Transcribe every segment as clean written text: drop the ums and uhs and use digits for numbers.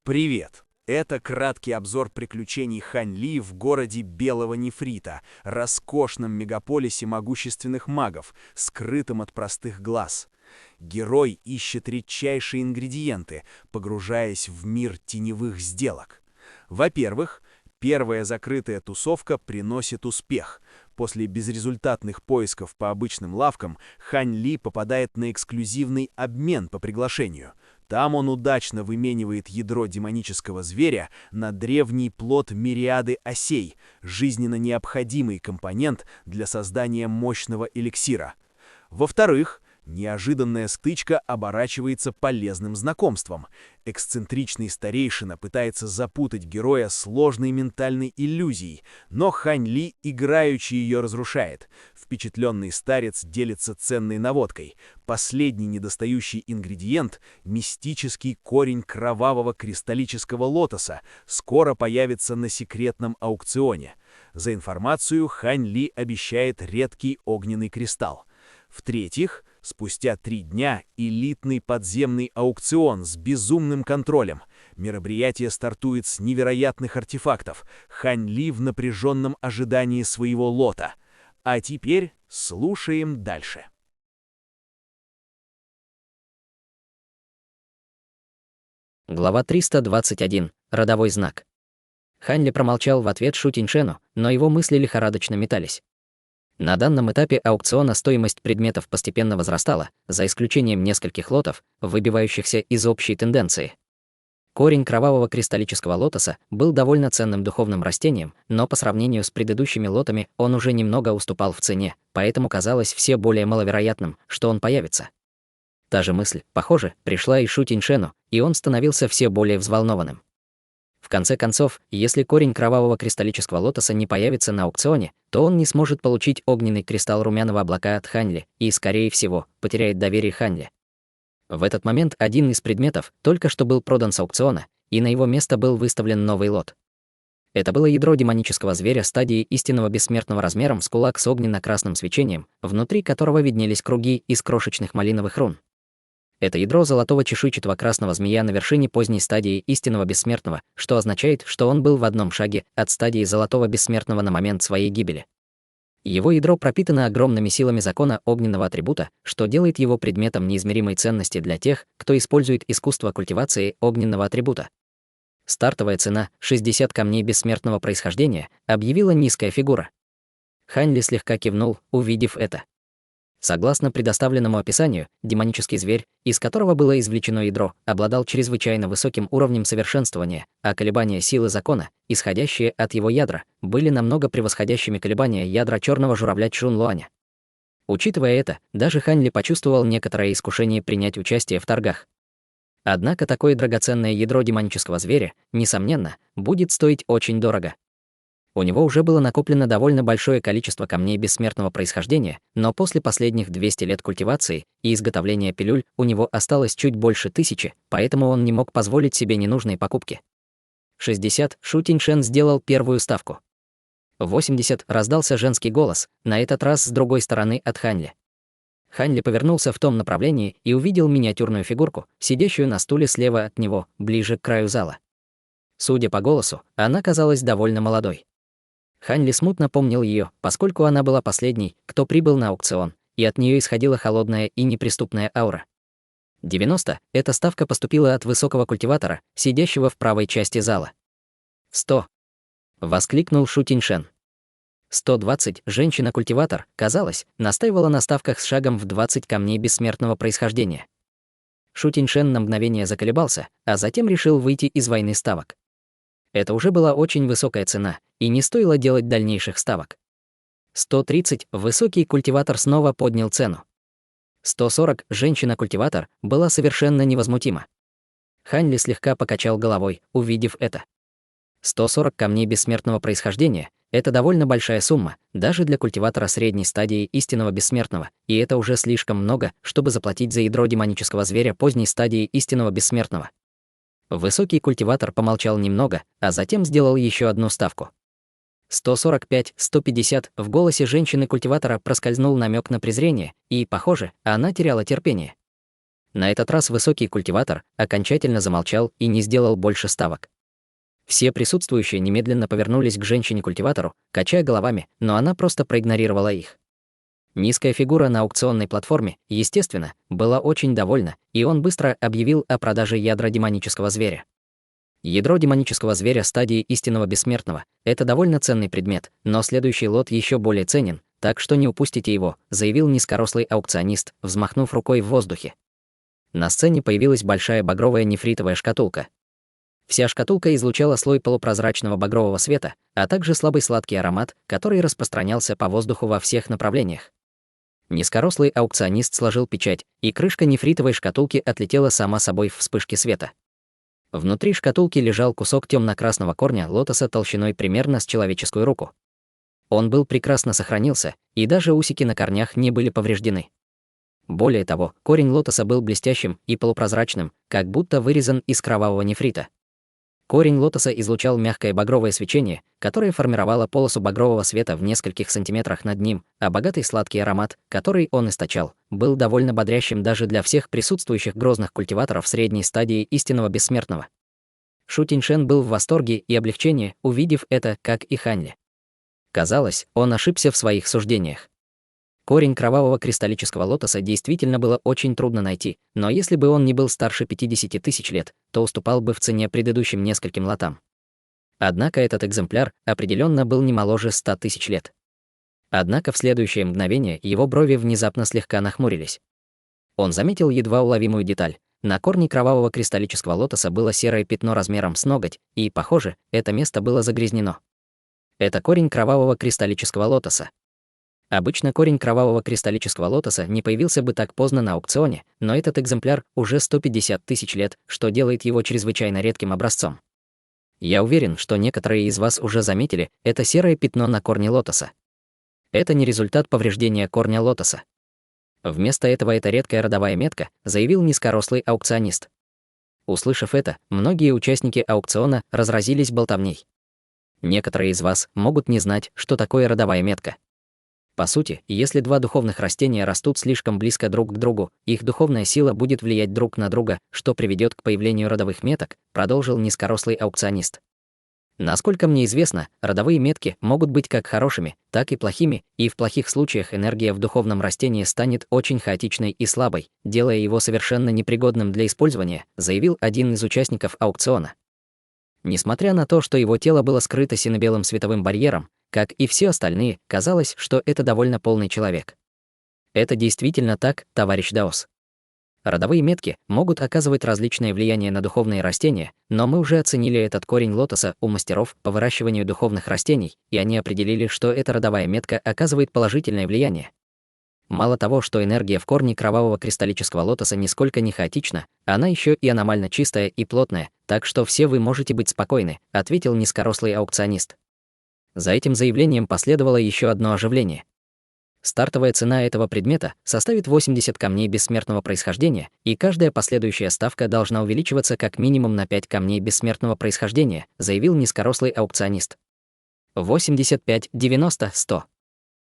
Привет! Это краткий обзор приключений Хань Ли в городе Белого Нефрита, роскошном мегаполисе могущественных магов, скрытом от простых глаз. Герой ищет редчайшие ингредиенты, погружаясь в мир теневых сделок. Во-первых, первая закрытая тусовка приносит успех. После безрезультатных поисков по обычным лавкам Хань Ли попадает на эксклюзивный обмен по приглашению. Там он удачно выменивает ядро демонического зверя на древний плод мириады осей, жизненно необходимый компонент для создания мощного эликсира. Во-вторых, неожиданная стычка оборачивается полезным знакомством. Эксцентричный старейшина пытается запутать героя сложной ментальной иллюзией, но Хань Ли играючи ее разрушает. Впечатленный старец делится ценной наводкой. Последний недостающий ингредиент — мистический корень кровавого кристаллического лотоса — скоро появится на секретном аукционе. За информацию Хань Ли обещает редкий огненный кристалл. В-третьих, спустя 3 дня элитный подземный аукцион с безумным контролем. Мероприятие стартует с невероятных артефактов. Хань Ли в напряженном ожидании своего лота. А теперь слушаем дальше. Глава 321. Родовой знак. Хань Ли промолчал в ответ Шу Тиньшену, но его мысли лихорадочно метались. На данном этапе аукциона стоимость предметов постепенно возрастала, за исключением нескольких лотов, выбивающихся из общей тенденции. Корень кровавого кристаллического лотоса был довольно ценным духовным растением, но по сравнению с предыдущими лотами он уже немного уступал в цене, поэтому казалось все более маловероятным, что он появится. Та же мысль, похоже, пришла и Шу Тиньшену, и он становился все более взволнованным. В конце концов, если корень кровавого кристаллического лотоса не появится на аукционе, то он не сможет получить огненный кристалл румяного облака от Хань Ли и, скорее всего, потеряет доверие Хань Ли. В этот момент один из предметов только что был продан с аукциона, и на его место был выставлен новый лот. Это было ядро демонического зверя стадии истинного бессмертного размером с кулак с огненно-красным свечением, внутри которого виднелись круги из крошечных малиновых рун. Это ядро золотого чешуйчатого красного змея на вершине поздней стадии истинного бессмертного, что означает, что он был в одном шаге от стадии золотого бессмертного на момент своей гибели. Его ядро пропитано огромными силами закона огненного атрибута, что делает его предметом неизмеримой ценности для тех, кто использует искусство культивации огненного атрибута. Стартовая цена — 60 камней бессмертного происхождения, объявила низкая фигура. Хань Ли слегка кивнул, увидев это. Согласно предоставленному описанию, демонический зверь, из которого было извлечено ядро, обладал чрезвычайно высоким уровнем совершенствования, а колебания силы закона, исходящие от его ядра, были намного превосходящими колебания ядра черного журавля Чжун Луаня. Учитывая это, даже Хань Ли почувствовал некоторое искушение принять участие в торгах. Однако такое драгоценное ядро демонического зверя, несомненно, будет стоить очень дорого. У него уже было накоплено довольно большое количество камней бессмертного происхождения, но после последних 200 лет культивации и изготовления пилюль у него осталось чуть больше 1000, поэтому он не мог позволить себе ненужные покупки. 60 Шу Тиньшен сделал первую ставку. 80 раздался женский голос, на этот раз с другой стороны от Хань Ли. Хань Ли повернулся в том направлении и увидел миниатюрную фигурку, сидящую на стуле слева от него, ближе к краю зала. Судя по голосу, она казалась довольно молодой. Хань Ли смутно помнил ее, поскольку она была последней, кто прибыл на аукцион, и от нее исходила холодная и неприступная аура. 90 — эта ставка поступила от высокого культиватора, сидящего в правой части зала. 100 — воскликнул Шу Тиньшен. 120 — женщина-культиватор, казалось, настаивала на ставках с шагом в 20 камней бессмертного происхождения. Шу Тиньшен на мгновение заколебался, а затем решил выйти из войны ставок. Это уже была очень высокая цена, и не стоило делать дальнейших ставок. 130 — высокий культиватор снова поднял цену. 140 — женщина-культиватор была совершенно невозмутима. Хань Ли слегка покачал головой, увидев это. 140 камней бессмертного происхождения — это довольно большая сумма, даже для культиватора средней стадии истинного бессмертного, и это уже слишком много, чтобы заплатить за ядро демонического зверя поздней стадии истинного бессмертного. Высокий культиватор помолчал немного, а затем сделал еще одну ставку. 145, 150 в голосе женщины-культиватора проскользнул намек на презрение, и, похоже, она теряла терпение. На этот раз высокий культиватор окончательно замолчал и не сделал больше ставок. Все присутствующие немедленно повернулись к женщине-культиватору, качая головами, но она просто проигнорировала их. Низкая фигура на аукционной платформе, естественно, была очень довольна, и он быстро объявил о продаже ядра демонического зверя. Ядро демонического зверя стадии истинного бессмертного — это довольно ценный предмет, но следующий лот еще более ценен, так что не упустите его, заявил низкорослый аукционист, взмахнув рукой в воздухе. На сцене появилась большая багровая нефритовая шкатулка. Вся шкатулка излучала слой полупрозрачного багрового света, а также слабый сладкий аромат, который распространялся по воздуху во всех направлениях. Низкорослый аукционист сложил печать, и крышка нефритовой шкатулки отлетела сама собой в вспышке света. Внутри шкатулки лежал кусок темно-красного корня лотоса толщиной примерно с человеческую руку. Он был прекрасно сохранился, и даже усики на корнях не были повреждены. Более того, корень лотоса был блестящим и полупрозрачным, как будто вырезан из кровавого нефрита. Корень лотоса излучал мягкое багровое свечение, которое формировало полосу багрового света в нескольких сантиметрах над ним, а богатый сладкий аромат, который он источал, был довольно бодрящим даже для всех присутствующих грозных культиваторов средней стадии истинного бессмертного. Шу Тиньшен был в восторге и облегчении, увидев это, как и Хань Ли. Казалось, он ошибся в своих суждениях. Корень кровавого кристаллического лотоса действительно было очень трудно найти, но если бы он не был старше 50 тысяч лет, то уступал бы в цене предыдущим нескольким лотам. Однако этот экземпляр определенно был не моложе 100 тысяч лет. Однако в следующее мгновение его брови внезапно слегка нахмурились. Он заметил едва уловимую деталь. На корне кровавого кристаллического лотоса было серое пятно размером с ноготь, и, похоже, это место было загрязнено. Это корень кровавого кристаллического лотоса. Обычно корень кровавого кристаллического лотоса не появился бы так поздно на аукционе, но этот экземпляр уже 150 тысяч лет, что делает его чрезвычайно редким образцом. Я уверен, что некоторые из вас уже заметили это серое пятно на корне лотоса. Это не результат повреждения корня лотоса. Вместо этого это редкая родовая метка, заявил низкорослый аукционист. Услышав это, многие участники аукциона разразились болтовней. Некоторые из вас могут не знать, что такое родовая метка. По сути, если два духовных растения растут слишком близко друг к другу, их духовная сила будет влиять друг на друга, что приведет к появлению родовых меток, продолжил низкорослый аукционист. Насколько мне известно, родовые метки могут быть как хорошими, так и плохими, и в плохих случаях энергия в духовном растении станет очень хаотичной и слабой, делая его совершенно непригодным для использования, заявил один из участников аукциона. Несмотря на то, что его тело было скрыто сине-белым световым барьером, как и все остальные, казалось, что это довольно полный человек. Это действительно так, товарищ Даос. Родовые метки могут оказывать различное влияние на духовные растения, но мы уже оценили этот корень лотоса у мастеров по выращиванию духовных растений, и они определили, что эта родовая метка оказывает положительное влияние. Мало того, что энергия в корне кровавого кристаллического лотоса нисколько не хаотична, она еще и аномально чистая и плотная, так что все вы можете быть спокойны, ответил низкорослый аукционист. За этим заявлением последовало еще одно оживление. Стартовая цена этого предмета составит 80 камней бессмертного происхождения, и каждая последующая ставка должна увеличиваться как минимум на 5 камней бессмертного происхождения, заявил низкорослый аукционист. 85, 90, 100.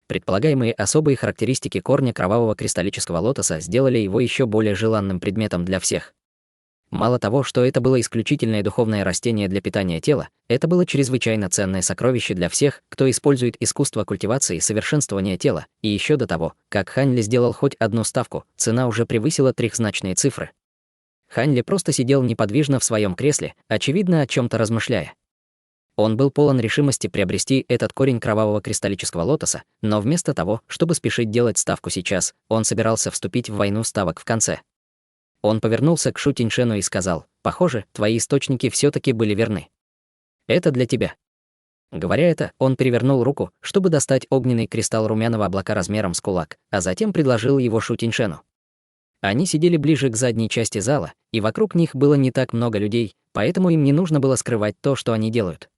Предполагаемые особые характеристики корня кровавого кристаллического лотоса сделали его еще более желанным предметом для всех. Мало того, что это было исключительное духовное растение для питания тела, это было чрезвычайно ценное сокровище для всех, кто использует искусство культивации и совершенствования тела, и еще до того, как Хань Ли сделал хоть одну ставку, цена уже превысила трехзначные цифры. Хань Ли просто сидел неподвижно в своем кресле, очевидно, о чем-то размышляя. Он был полон решимости приобрести этот корень кровавого кристаллического лотоса, но вместо того, чтобы спешить делать ставку сейчас, он собирался вступить в войну ставок в конце. Он повернулся к Шу Тиньшену и сказал: «Похоже, твои источники все-таки были верны. Это для тебя». Говоря это, он перевернул руку, чтобы достать огненный кристалл румяного облака размером с кулак, а затем предложил его Шу Тиньшену. Они сидели ближе к задней части зала, и вокруг них было не так много людей, поэтому им не нужно было скрывать то, что они делают.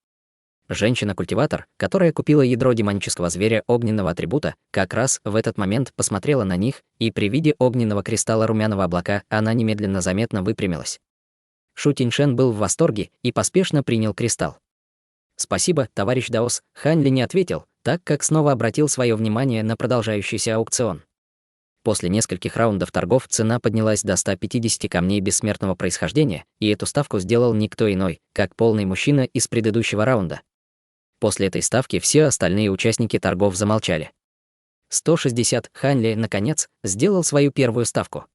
Женщина-культиватор, которая купила ядро демонического зверя огненного атрибута, как раз в этот момент посмотрела на них, и при виде огненного кристалла румяного облака она немедленно заметно выпрямилась. Шу Тиньшен был в восторге и поспешно принял кристалл. «Спасибо, товарищ Даос», Хань Ли не ответил, так как снова обратил свое внимание на продолжающийся аукцион. После нескольких раундов торгов цена поднялась до 150 камней бессмертного происхождения, и эту ставку сделал никто иной, как полный мужчина из предыдущего раунда. После этой ставки все остальные участники торгов замолчали. 160. Хань Ли, наконец, сделал свою первую ставку.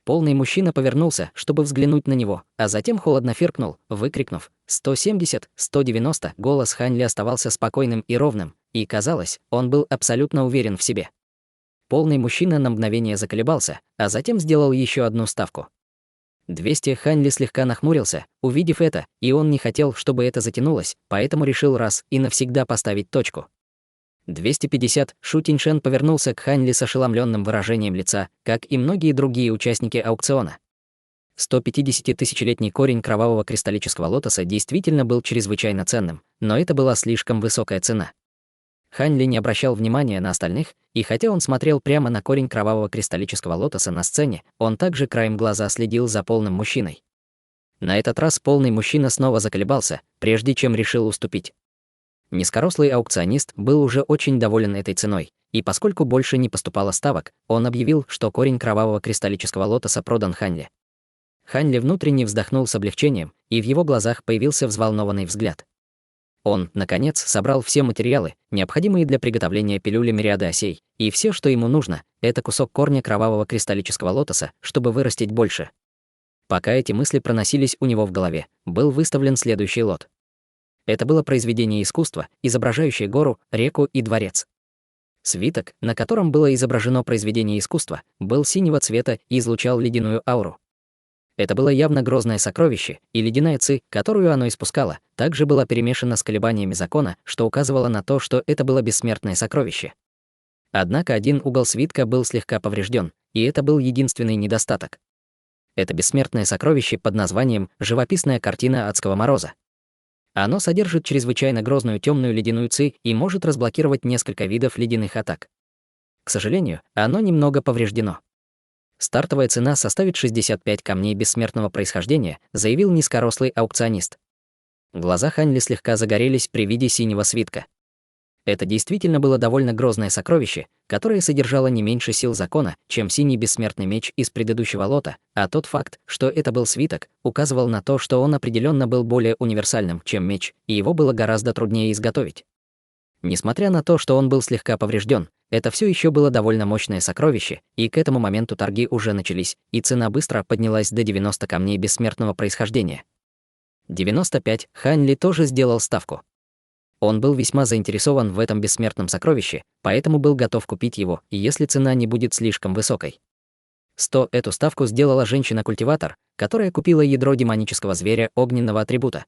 Полный мужчина повернулся, чтобы взглянуть на него, а затем холодно фыркнул, выкрикнув 170, 190. Голос Хань Ли оставался спокойным и ровным, и, казалось, он был абсолютно уверен в себе. Полный мужчина на мгновение заколебался, а затем сделал еще одну ставку. 200. Хань Ли слегка нахмурился, увидев это, и он не хотел, чтобы это затянулось, поэтому решил раз и навсегда поставить точку. 250. Шу Тиньшен повернулся к Хань Ли с ошеломленным выражением лица, как и многие другие участники аукциона. 150-тысячелетний корень кровавого кристаллического лотоса действительно был чрезвычайно ценным, но это была слишком высокая цена. Хань Ли не обращал внимания на остальных, и хотя он смотрел прямо на корень кровавого кристаллического лотоса на сцене, он также краем глаза следил за полным мужчиной. На этот раз полный мужчина снова заколебался, прежде чем решил уступить. Низкорослый аукционист был уже очень доволен этой ценой, и поскольку больше не поступало ставок, он объявил, что корень кровавого кристаллического лотоса продан Хань Ли. Хань Ли внутренне вздохнул с облегчением, и в его глазах появился взволнованный взгляд. Он, наконец, собрал все материалы, необходимые для приготовления пилюли мириады осей, и все, что ему нужно, это кусок корня кровавого кристаллического лотоса, чтобы вырастить больше. Пока эти мысли проносились у него в голове, был выставлен следующий лот. Это было произведение искусства, изображающее гору, реку и дворец. Свиток, на котором было изображено произведение искусства, был синего цвета и излучал ледяную ауру. Это было явно грозное сокровище, и ледяная ци, которую оно испускало, также была перемешана с колебаниями закона, что указывало на то, что это было бессмертное сокровище. Однако один угол свитка был слегка поврежден, и это был единственный недостаток. Это бессмертное сокровище под названием «Живописная картина адского мороза». Оно содержит чрезвычайно грозную темную ледяную ци и может разблокировать несколько видов ледяных атак. К сожалению, оно немного повреждено. Стартовая цена составит 65 камней бессмертного происхождения, заявил низкорослый аукционист. Глаза Хань Ли слегка загорелись при виде синего свитка. Это действительно было довольно грозное сокровище, которое содержало не меньше сил закона, чем синий бессмертный меч из предыдущего лота, а тот факт, что это был свиток, указывал на то, что он определенно был более универсальным, чем меч, и его было гораздо труднее изготовить. Несмотря на то, что он был слегка поврежден, это все еще было довольно мощное сокровище, и к этому моменту торги уже начались, и цена быстро поднялась до 90 камней бессмертного происхождения. 95. Хань Ли тоже сделал ставку. Он был весьма заинтересован в этом бессмертном сокровище, поэтому был готов купить его, если цена не будет слишком высокой. 100. Эту ставку сделала женщина-культиватор, которая купила ядро демонического зверя огненного атрибута.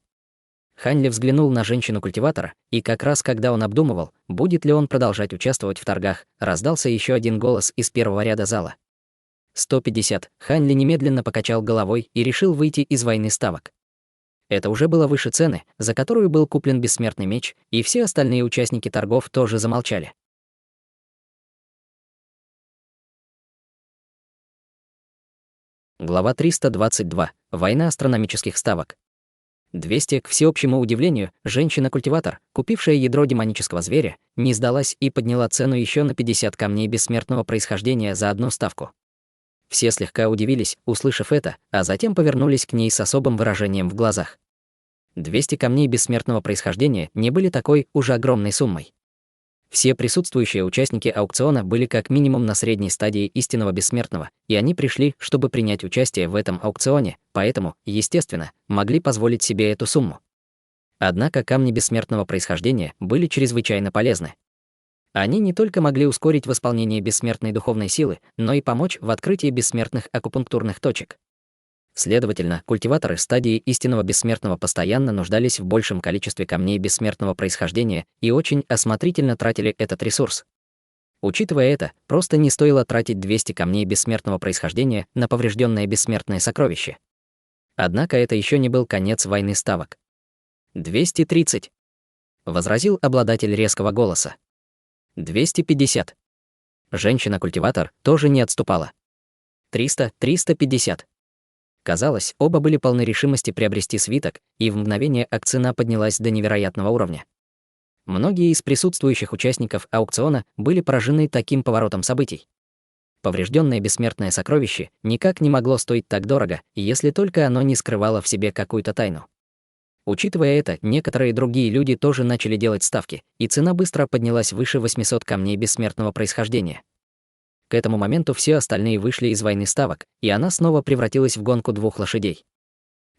Хань Ли взглянул на женщину-культиватора, и как раз когда он обдумывал, будет ли он продолжать участвовать в торгах, раздался еще один голос из первого ряда зала. 150. Хань Ли немедленно покачал головой и решил выйти из войны ставок. Это уже было выше цены, за которую был куплен бессмертный меч, и все остальные участники торгов тоже замолчали. Глава 322. Война астрономических ставок. 200. К всеобщему удивлению, женщина-культиватор, купившая ядро демонического зверя, не сдалась и подняла цену еще на 50 камней бессмертного происхождения за одну ставку. Все слегка удивились, услышав это, а затем повернулись к ней с особым выражением в глазах. 200 камней бессмертного происхождения не были такой уже огромной суммой. Все присутствующие участники аукциона были как минимум на средней стадии истинного бессмертного, и они пришли, чтобы принять участие в этом аукционе, поэтому, естественно, могли позволить себе эту сумму. Однако камни бессмертного происхождения были чрезвычайно полезны. Они не только могли ускорить восполнение бессмертной духовной силы, но и помочь в открытии бессмертных акупунктурных точек. Следовательно, культиваторы стадии истинного бессмертного постоянно нуждались в большем количестве камней бессмертного происхождения и очень осмотрительно тратили этот ресурс. Учитывая это, просто не стоило тратить 200 камней бессмертного происхождения на поврежденное бессмертное сокровище. Однако это еще не был конец войны ставок. 230. Возразил обладатель резкого голоса. 250. Женщина-культиватор тоже не отступала. 300, 350. Казалось, оба были полны решимости приобрести свиток, и в мгновение цена поднялась до невероятного уровня. Многие из присутствующих участников аукциона были поражены таким поворотом событий. поврежденное бессмертное сокровище никак не могло стоить так дорого, если только оно не скрывало в себе какую-то тайну. Учитывая это, некоторые другие люди тоже начали делать ставки, и цена быстро поднялась выше 800 камней бессмертного происхождения. К этому моменту все остальные вышли из войны ставок, и она снова превратилась в гонку двух лошадей.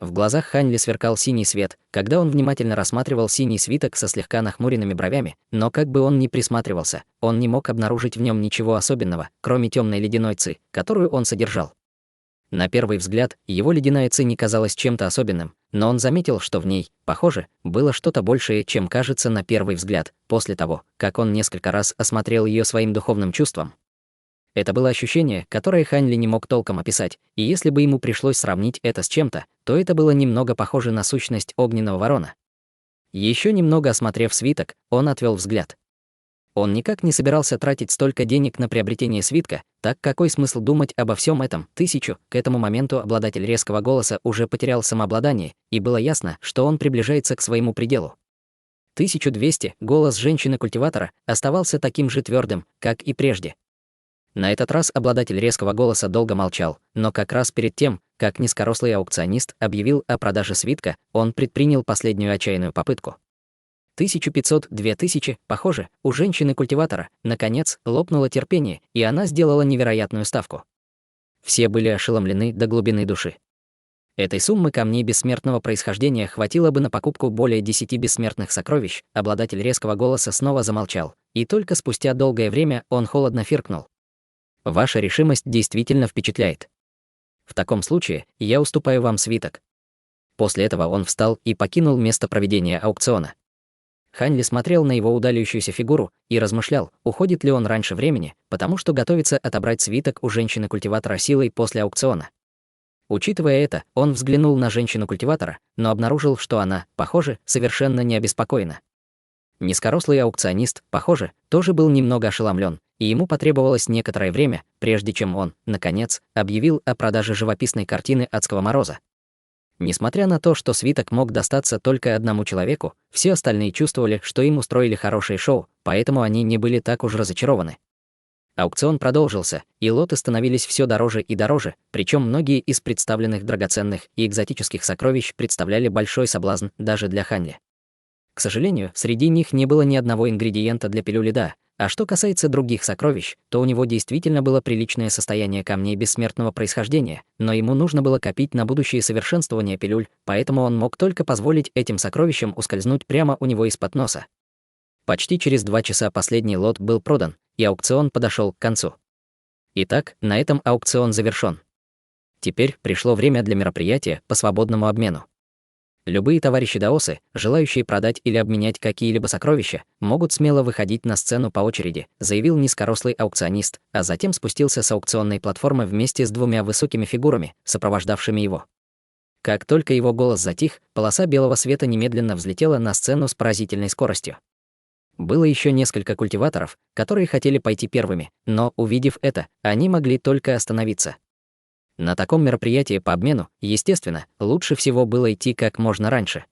В глазах Хань Ли сверкал синий свет, когда он внимательно рассматривал синий свиток со слегка нахмуренными бровями, но как бы он ни присматривался, он не мог обнаружить в нем ничего особенного, кроме темной ледяной ци, которую он содержал. На первый взгляд, его ледяная ци не казалась чем-то особенным, но он заметил, что в ней, похоже, было что-то большее, чем кажется на первый взгляд, после того, как он несколько раз осмотрел ее своим духовным чувством. Это было ощущение, которое Хань Ли не мог толком описать, и если бы ему пришлось сравнить это с чем-то, то это было немного похоже на сущность огненного ворона. Еще немного осмотрев свиток, он отвел взгляд. Он никак не собирался тратить столько денег на приобретение свитка, так какой смысл думать обо всем этом? К этому моменту обладатель резкого голоса уже потерял самообладание, и было ясно, что он приближается к своему пределу. 1200, голос женщины-культиватора, оставался таким же твердым, как и прежде. На этот раз обладатель резкого голоса долго молчал, но как раз перед тем, как низкорослый аукционист объявил о продаже свитка, он предпринял последнюю отчаянную попытку. 1500, 2000, похоже, у женщины-культиватора, наконец, лопнуло терпение, и она сделала невероятную ставку. Все были ошеломлены до глубины души. Этой суммы камней бессмертного происхождения хватило бы на покупку более 10 бессмертных сокровищ. Обладатель резкого голоса снова замолчал, и только спустя долгое время он холодно фыркнул. Ваша решимость действительно впечатляет. В таком случае я уступаю вам свиток. После этого он встал и покинул место проведения аукциона. Хань Ли смотрел на его удаляющуюся фигуру и размышлял, уходит ли он раньше времени, потому что готовится отобрать свиток у женщины-культиватора силой после аукциона. Учитывая это, он взглянул на женщину-культиватора, но обнаружил, что она, похоже, совершенно не обеспокоена. Низкорослый аукционист, похоже, тоже был немного ошеломлен, и ему потребовалось некоторое время, прежде чем он, наконец, объявил о продаже живописной картины «Адского мороза». Несмотря на то, что свиток мог достаться только одному человеку, все остальные чувствовали, что им устроили хорошее шоу, поэтому они не были так уж разочарованы. Аукцион продолжился, и лоты становились все дороже и дороже, причем многие из представленных драгоценных и экзотических сокровищ представляли большой соблазн даже для Хань Ли. К сожалению, среди них не было ни одного ингредиента для пилюли Да, а что касается других сокровищ, то у него действительно было приличное состояние камней бессмертного происхождения, но ему нужно было копить на будущее совершенствование пилюль, поэтому он мог только позволить этим сокровищам ускользнуть прямо у него из-под носа. Почти через 2 часа последний лот был продан, и аукцион подошел к концу. Итак, на этом аукцион завершен. Теперь пришло время для мероприятия по свободному обмену. Любые товарищи даосы, желающие продать или обменять какие-либо сокровища, могут смело выходить на сцену по очереди, заявил низкорослый аукционист, а затем спустился с аукционной платформы вместе с 2 высокими фигурами, сопровождавшими его. Как только его голос затих, полоса белого света немедленно взлетела на сцену с поразительной скоростью. Было еще несколько культиваторов, которые хотели пойти первыми, но, увидев это, они могли только остановиться. На таком мероприятии по обмену, естественно, лучше всего было идти как можно раньше.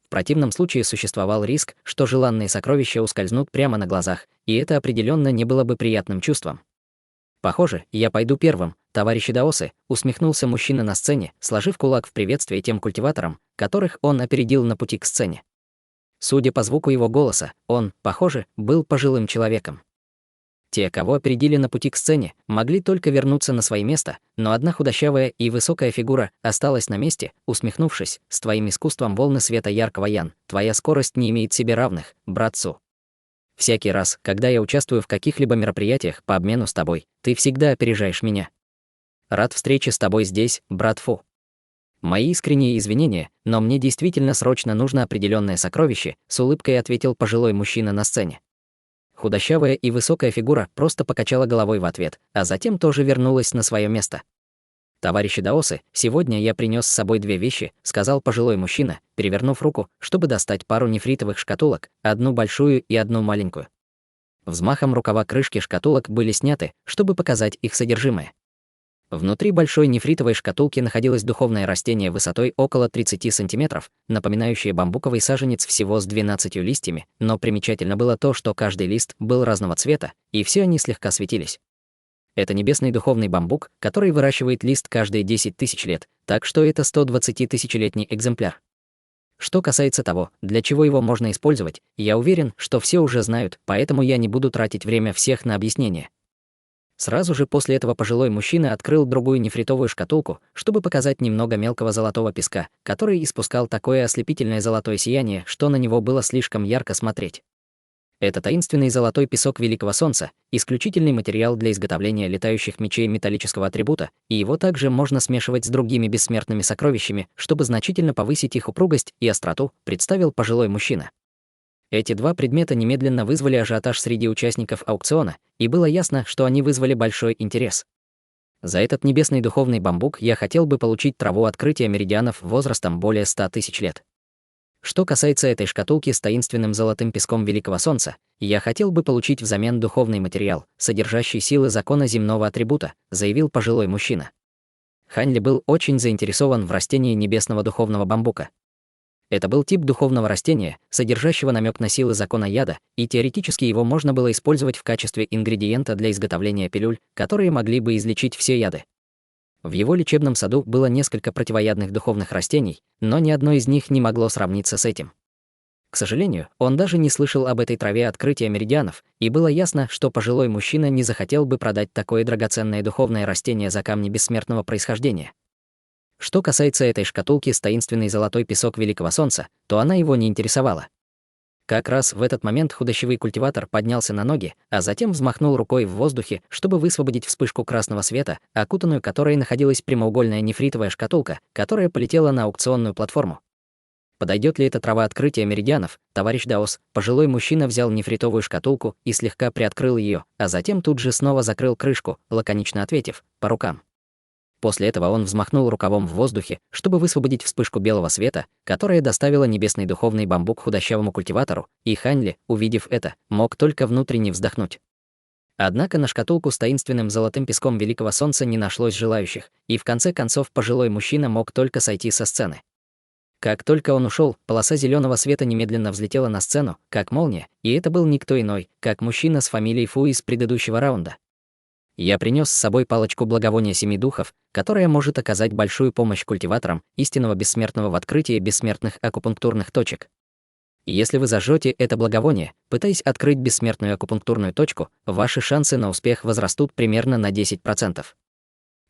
В противном случае существовал риск, что желанные сокровища ускользнут прямо на глазах, и это определенно не было бы приятным чувством. «Похоже, я пойду первым, товарищи даосы», усмехнулся мужчина на сцене, сложив кулак в приветствие тем культиваторам, которых он опередил на пути к сцене. Судя по звуку его голоса, он, похоже, был пожилым человеком. Те, кого опередили на пути к сцене, могли только вернуться на свои места, но одна худощавая и высокая фигура осталась на месте, усмехнувшись: «С твоим искусством волны света яркого Ян, твоя скорость не имеет себе равных, брат Су. Всякий раз, когда я участвую в каких-либо мероприятиях по обмену с тобой, ты всегда опережаешь меня. Рад встрече с тобой здесь, брат Фу. Мои искренние извинения, но мне действительно срочно нужно определенное сокровище», с улыбкой ответил пожилой мужчина на сцене. Худощавая и высокая фигура просто покачала головой в ответ, а затем тоже вернулась на свое место. «Товарищи даосы, сегодня я принес с собой 2 вещи», сказал пожилой мужчина, перевернув руку, чтобы достать пару нефритовых шкатулок, одну большую и одну маленькую. Взмахом рукава крышки шкатулок были сняты, чтобы показать их содержимое. Внутри большой нефритовой шкатулки находилось духовное растение высотой около 30 сантиметров, напоминающее бамбуковый саженец всего с 12 листьями, но примечательно было то, что каждый лист был разного цвета, и все они слегка светились. Это небесный духовный бамбук, который выращивает лист каждые 10 тысяч лет, так что это 120-тысячелетний экземпляр. Что касается того, для чего его можно использовать, я уверен, что все уже знают, поэтому я не буду тратить время всех на объяснение. Сразу же после этого пожилой мужчина открыл другую нефритовую шкатулку, чтобы показать немного мелкого золотого песка, который испускал такое ослепительное золотое сияние, что на него было слишком ярко смотреть. Это таинственный золотой песок Великого Солнца, исключительный материал для изготовления летающих мечей металлического атрибута, и его также можно смешивать с другими бессмертными сокровищами, чтобы значительно повысить их упругость и остроту, представил пожилой мужчина. Эти два предмета немедленно вызвали ажиотаж среди участников аукциона, и было ясно, что они вызвали большой интерес. За этот небесный духовный бамбук я хотел бы получить траву открытия меридианов возрастом более 100 тысяч лет. Что касается этой шкатулки с таинственным золотым песком Великого Солнца, я хотел бы получить взамен духовный материал, содержащий силы закона земного атрибута, заявил пожилой мужчина. Хань Ли был очень заинтересован в растении небесного духовного бамбука. Это был тип духовного растения, содержащего намек на силы закона яда, и теоретически его можно было использовать в качестве ингредиента для изготовления пилюль, которые могли бы излечить все яды. В его лечебном саду было несколько противоядных духовных растений, но ни одно из них не могло сравниться с этим. К сожалению, он даже не слышал об этой траве открытия меридианов, и было ясно, что пожилой мужчина не захотел бы продать такое драгоценное духовное растение за камни бессмертного происхождения. Что касается этой шкатулки с таинственный золотой песок Великого Солнца, то она его не интересовала. Как раз в этот момент худощавый культиватор поднялся на ноги, а затем взмахнул рукой в воздухе, чтобы высвободить вспышку красного света, окутанную которой находилась прямоугольная нефритовая шкатулка, которая полетела на аукционную платформу. Подойдет ли эта трава открытия меридианов, товарищ Даос? Пожилой мужчина взял нефритовую шкатулку и слегка приоткрыл ее, а затем тут же снова закрыл крышку, лаконично ответив: по рукам. После этого он взмахнул рукавом в воздухе, чтобы высвободить вспышку белого света, которая доставила небесный духовный бамбук худощавому культиватору, и Хань Ли, увидев это, мог только внутренне вздохнуть. Однако на шкатулку с таинственным золотым песком Великого Солнца не нашлось желающих, и в конце концов пожилой мужчина мог только сойти со сцены. Как только он ушел, полоса зеленого света немедленно взлетела на сцену, как молния, и это был никто иной, как мужчина с фамилией Фу из предыдущего раунда. Я принес с собой палочку благовония семи духов, которая может оказать большую помощь культиваторам истинного бессмертного в открытии бессмертных акупунктурных точек. Если вы зажжете это благовоние, пытаясь открыть бессмертную акупунктурную точку, ваши шансы на успех возрастут примерно на 10%.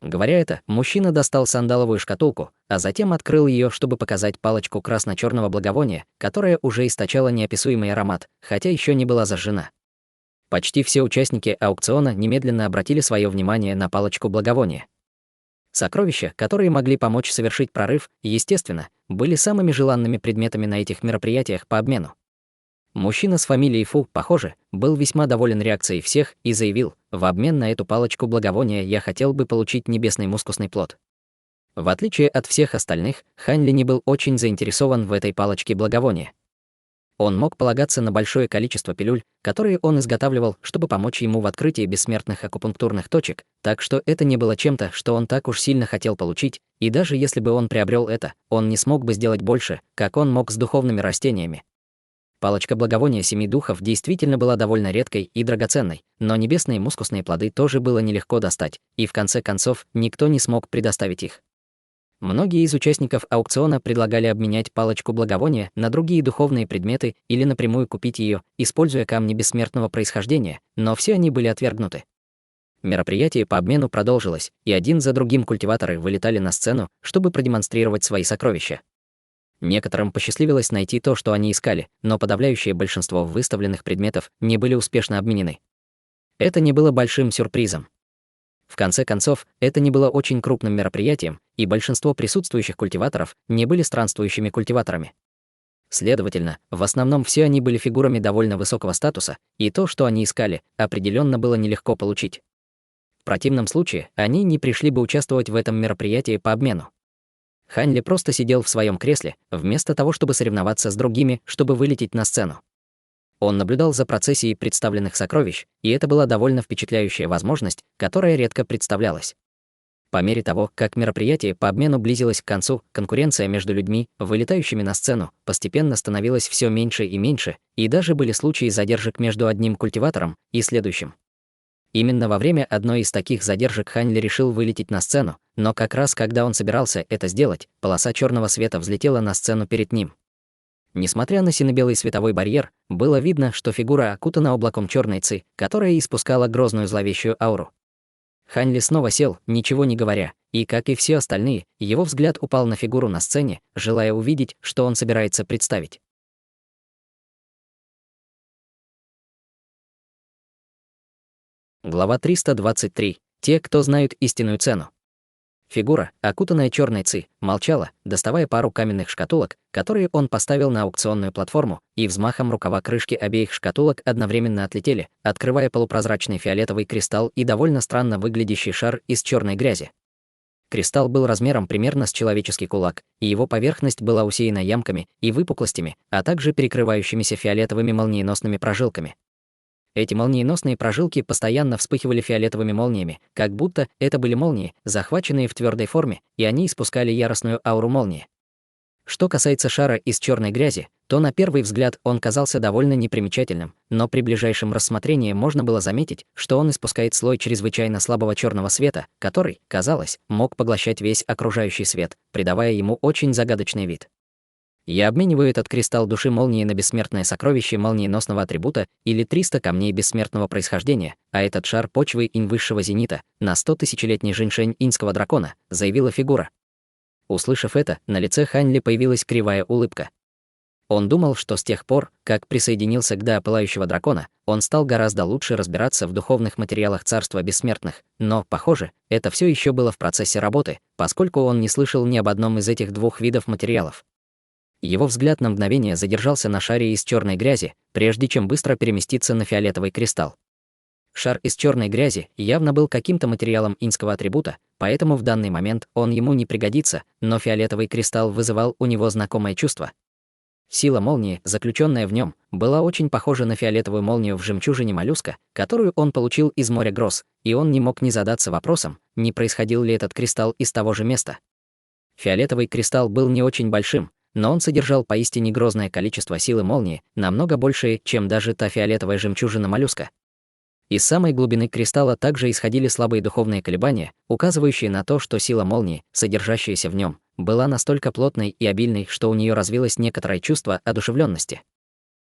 Говоря это, мужчина достал сандаловую шкатулку, а затем открыл ее, чтобы показать палочку красно-черного благовония, которая уже источала неописуемый аромат, хотя еще не была зажжена. Почти все участники аукциона немедленно обратили свое внимание на палочку благовония. Сокровища, которые могли помочь совершить прорыв, естественно, были самыми желанными предметами на этих мероприятиях по обмену. Мужчина с фамилией Фу, похоже, был весьма доволен реакцией всех и заявил: в обмен на эту палочку благовония я хотел бы получить небесный мускусный плод. В отличие от всех остальных, Хань Ли не был очень заинтересован в этой палочке благовония. Он мог полагаться на большое количество пилюль, которые он изготавливал, чтобы помочь ему в открытии бессмертных акупунктурных точек, так что это не было чем-то, что он так уж сильно хотел получить, и даже если бы он приобрел это, он не смог бы сделать больше, как он мог с духовными растениями. Палочка благовония семи духов действительно была довольно редкой и драгоценной, но небесные мускусные плоды тоже было нелегко достать, и в конце концов никто не смог предоставить их. Многие из участников аукциона предлагали обменять палочку благовония на другие духовные предметы или напрямую купить ее, используя камни бессмертного происхождения, но все они были отвергнуты. Мероприятие по обмену продолжилось, и один за другим культиваторы вылетали на сцену, чтобы продемонстрировать свои сокровища. Некоторым посчастливилось найти то, что они искали, но подавляющее большинство выставленных предметов не были успешно обменены. Это не было большим сюрпризом. В конце концов, это не было очень крупным мероприятием, и большинство присутствующих культиваторов не были странствующими культиваторами. Следовательно, в основном все они были фигурами довольно высокого статуса, и то, что они искали, определенно было нелегко получить. В противном случае, они не пришли бы участвовать в этом мероприятии по обмену. Хань Ли просто сидел в своем кресле, вместо того, чтобы соревноваться с другими, чтобы вылететь на сцену. Он наблюдал за процессией представленных сокровищ, и это была довольно впечатляющая возможность, которая редко представлялась. По мере того, как мероприятие по обмену близилось к концу, конкуренция между людьми, вылетающими на сцену, постепенно становилась все меньше и меньше, и даже были случаи задержек между одним культиватором и следующим. Именно во время одной из таких задержек Хань Ли решил вылететь на сцену, но как раз когда он собирался это сделать, полоса черного света взлетела на сцену перед ним. Несмотря на сине-белый световой барьер, было видно, что фигура окутана облаком черной ци, которая испускала грозную зловещую ауру. Хань Ли снова сел, ничего не говоря, и, как и все остальные, его взгляд упал на фигуру на сцене, желая увидеть, что он собирается представить. Глава 323. Те, кто знают истинную цену. Фигура, окутанная черной ци, молчала, доставая пару каменных шкатулок, которые он поставил на аукционную платформу, и взмахом рукава крышки обеих шкатулок одновременно отлетели, открывая полупрозрачный фиолетовый кристалл и довольно странно выглядящий шар из черной грязи. Кристалл был размером примерно с человеческий кулак, и его поверхность была усеяна ямками и выпуклостями, а также перекрывающимися фиолетовыми молниеносными прожилками. Эти молниеносные прожилки постоянно вспыхивали фиолетовыми молниями, как будто это были молнии, захваченные в твердой форме, и они испускали яростную ауру молнии. Что касается шара из черной грязи, то на первый взгляд он казался довольно непримечательным, но при ближайшем рассмотрении можно было заметить, что он испускает слой чрезвычайно слабого черного света, который, казалось, мог поглощать весь окружающий свет, придавая ему очень загадочный вид. Я обмениваю этот кристалл души молнии на бессмертное сокровище молниеносного атрибута или 300 камней бессмертного происхождения, а этот шар почвы инь высшего зенита на 100-тысячелетний женьшень иньского дракона, заявила фигура. Услышав это, на лице Хань Ли появилась кривая улыбка. Он думал, что с тех пор, как присоединился к Дао Пылающего Дракона, он стал гораздо лучше разбираться в духовных материалах царства бессмертных, но, похоже, это все еще было в процессе работы, поскольку он не слышал ни об одном из этих двух видов материалов. Его взгляд на мгновение задержался на шаре из черной грязи, прежде чем быстро переместиться на фиолетовый кристалл. Шар из черной грязи явно был каким-то материалом иньского атрибута, поэтому в данный момент он ему не пригодится, но фиолетовый кристалл вызывал у него знакомое чувство. Сила молнии, заключенная в нем, была очень похожа на фиолетовую молнию в жемчужине моллюска, которую он получил из моря гроз, и он не мог не задаться вопросом, не происходил ли этот кристалл из того же места. Фиолетовый кристалл был не очень большим, но он содержал поистине грозное количество силы молнии, намного большее, чем даже та фиолетовая жемчужина моллюска. Из самой глубины кристалла также исходили слабые духовные колебания, указывающие на то, что сила молнии, содержащаяся в нем, была настолько плотной и обильной, что у нее развилось некоторое чувство одушевленности.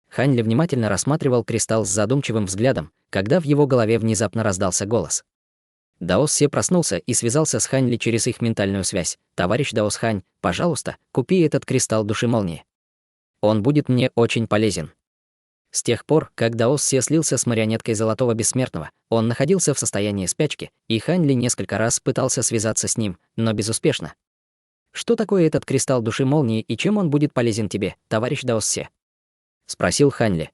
Хань Ли внимательно рассматривал кристалл с задумчивым взглядом, когда в его голове внезапно раздался голос. Даос Се проснулся и связался с Хань Ли через их ментальную связь. «Товарищ Даос Хань, пожалуйста, купи этот кристалл души молнии. Он будет мне очень полезен». С тех пор, как Даос Се слился с марионеткой Золотого Бессмертного, он находился в состоянии спячки, и Хань Ли несколько раз пытался связаться с ним, но безуспешно. «Что такое этот кристалл души молнии и чем он будет полезен тебе, товарищ Даос Се?» — спросил Хань Ли.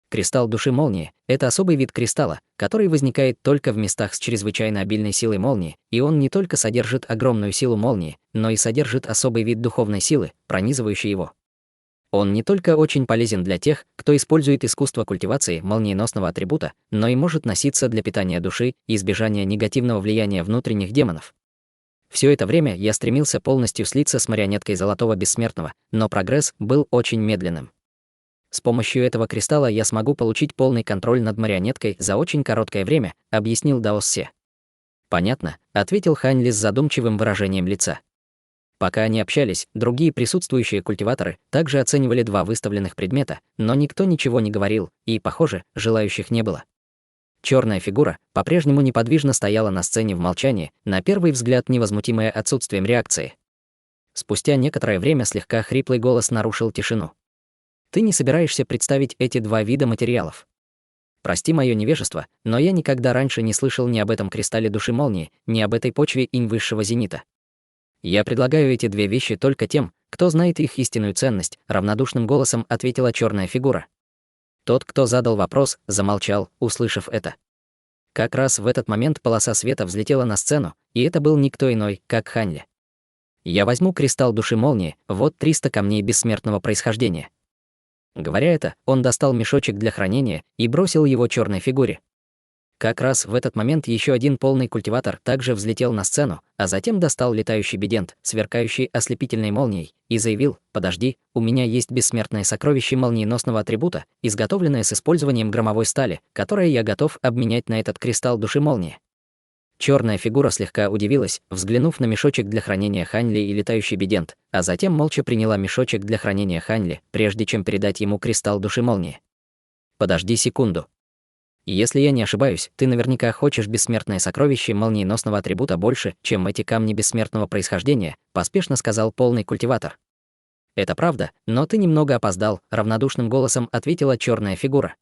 Кристалл души молнии — это особый вид кристалла, который возникает только в местах с чрезвычайно обильной силой молнии, и он не только содержит огромную силу молнии, но и содержит особый вид духовной силы, пронизывающий его. Он не только очень полезен для тех, кто использует искусство культивации молниеносного атрибута, но и может носиться для питания души и избежания негативного влияния внутренних демонов. Все это время я стремился полностью слиться с марионеткой Золотого Бессмертного, но прогресс был очень медленным. С помощью этого кристалла я смогу получить полный контроль над марионеткой за очень короткое время, объяснил Даос Се. Понятно, ответил Хань Ли с задумчивым выражением лица. Пока они общались, другие присутствующие культиваторы также оценивали два выставленных предмета, но никто ничего не говорил, и, похоже, желающих не было. Черная фигура по-прежнему неподвижно стояла на сцене в молчании, на первый взгляд невозмутимая отсутствием реакции. Спустя некоторое время слегка хриплый голос нарушил тишину. «Ты не собираешься представить эти два вида материалов? Прости мое невежество, но я никогда раньше не слышал ни об этом кристалле души молнии, ни об этой почве инь высшего зенита. Я предлагаю эти две вещи только тем, кто знает их истинную ценность», — равнодушным голосом ответила черная фигура. Тот, кто задал вопрос, замолчал, услышав это. Как раз в этот момент полоса света взлетела на сцену, и это был никто иной, как Хань Ли. «Я возьму кристалл души молнии, вот 300 камней бессмертного происхождения». Говоря это, он достал мешочек для хранения и бросил его черной фигуре. Как раз в этот момент еще один полный культиватор также взлетел на сцену, а затем достал летающий бидент, сверкающий ослепительной молнией, и заявил: «Подожди, у меня есть бессмертное сокровище молниеносного атрибута, изготовленное с использованием громовой стали, которое я готов обменять на этот кристалл души молнии». Черная фигура слегка удивилась, взглянув на мешочек для хранения Ханьли и летающий бидент, а затем молча приняла мешочек для хранения Ханьли, прежде чем передать ему кристалл души молнии. «Подожди секунду. Если я не ошибаюсь, ты наверняка хочешь бессмертное сокровище молниеносного атрибута больше, чем эти камни бессмертного происхождения», поспешно сказал полный культиватор. «Это правда, но ты немного опоздал», равнодушным голосом ответила черная фигура.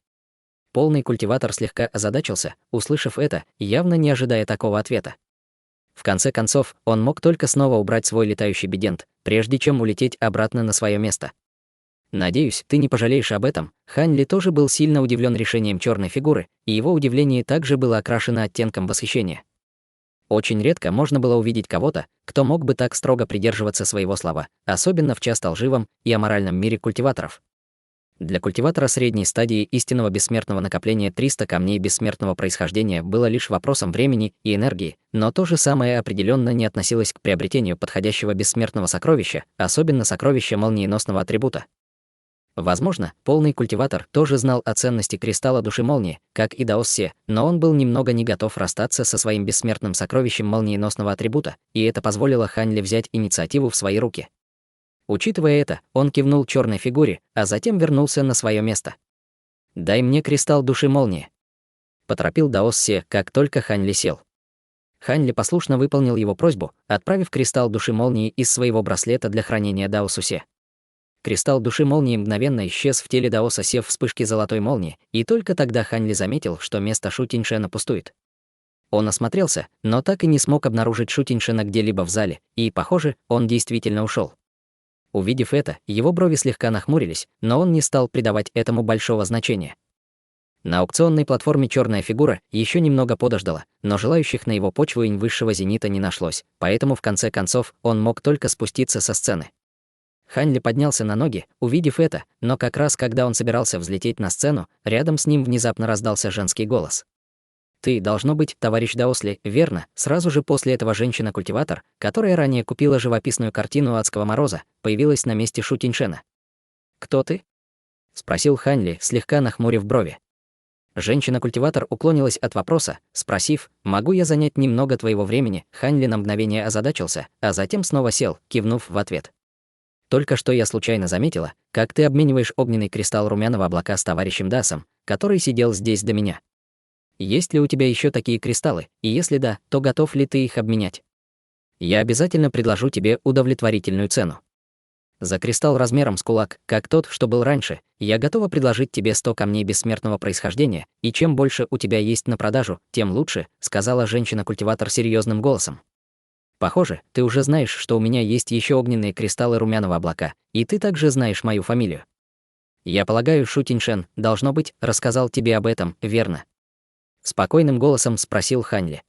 Полный культиватор слегка озадачился, услышав это, явно не ожидая такого ответа. В конце концов, он мог только снова убрать свой летающий бидент, прежде чем улететь обратно на свое место. «Надеюсь, ты не пожалеешь об этом». Хань Ли тоже был сильно удивлен решением черной фигуры, и его удивление также было окрашено оттенком восхищения. Очень редко можно было увидеть кого-то, кто мог бы так строго придерживаться своего слова, особенно в часто лживом и аморальном мире культиваторов. Для культиватора средней стадии истинного бессмертного накопления 300 камней бессмертного происхождения было лишь вопросом времени и энергии, но то же самое определенно не относилось к приобретению подходящего бессмертного сокровища, особенно сокровища молниеносного атрибута. Возможно, полный культиватор тоже знал о ценности кристалла души молнии, как и Даос Се, но он был немного не готов расстаться со своим бессмертным сокровищем молниеносного атрибута, и это позволило Хань Ли взять инициативу в свои руки. Учитывая это, он кивнул черной фигуре, а затем вернулся на свое место. «Дай мне кристалл души молнии», — поторопил Даос Се, как только Хань Ли сел. Хань Ли послушно выполнил его просьбу, отправив кристалл души молнии из своего браслета для хранения Даосу Се. Кристалл души молнии мгновенно исчез в теле Даоса Се в вспышке золотой молнии, и только тогда Хань Ли заметил, что место Шу Тиньшена пустует. Он осмотрелся, но так и не смог обнаружить Шу Тиньшена где-либо в зале, и, похоже, он действительно ушел. Увидев это, его брови слегка нахмурились, но он не стал придавать этому большого значения. На аукционной платформе черная фигура еще немного подождала, но желающих на его почву инь высшего зенита не нашлось, поэтому в конце концов он мог только спуститься со сцены. Хань Ли поднялся на ноги, увидев это, но как раз когда он собирался взлететь на сцену, рядом с ним внезапно раздался женский голос. «Ты, должно быть, товарищ Даосли, верно?» Сразу же после этого женщина-культиватор, которая ранее купила живописную картину «Адского мороза», появилась на месте Шу Тиньшена. «Кто ты?» — спросил Хань Ли, слегка нахмурив брови. Женщина-культиватор уклонилась от вопроса, спросив: «Могу я занять немного твоего времени?» Хань Ли на мгновение озадачился, а затем снова сел, кивнув в ответ. «Только что я случайно заметила, как ты обмениваешь огненный кристалл румяного облака с товарищем Дасом, который сидел здесь до меня. Есть ли у тебя еще такие кристаллы, и если да, то готов ли ты их обменять? Я обязательно предложу тебе удовлетворительную цену. За кристалл размером с кулак, как тот, что был раньше, я готова предложить тебе 100 камней бессмертного происхождения, и чем больше у тебя есть на продажу, тем лучше», — сказала женщина-культиватор серьезным голосом. «Похоже, ты уже знаешь, что у меня есть еще огненные кристаллы румяного облака, и ты также знаешь мою фамилию. Я полагаю, Шу Тиньшен, должно быть, рассказал тебе об этом, верно?» Спокойным голосом спросил Хань Ли.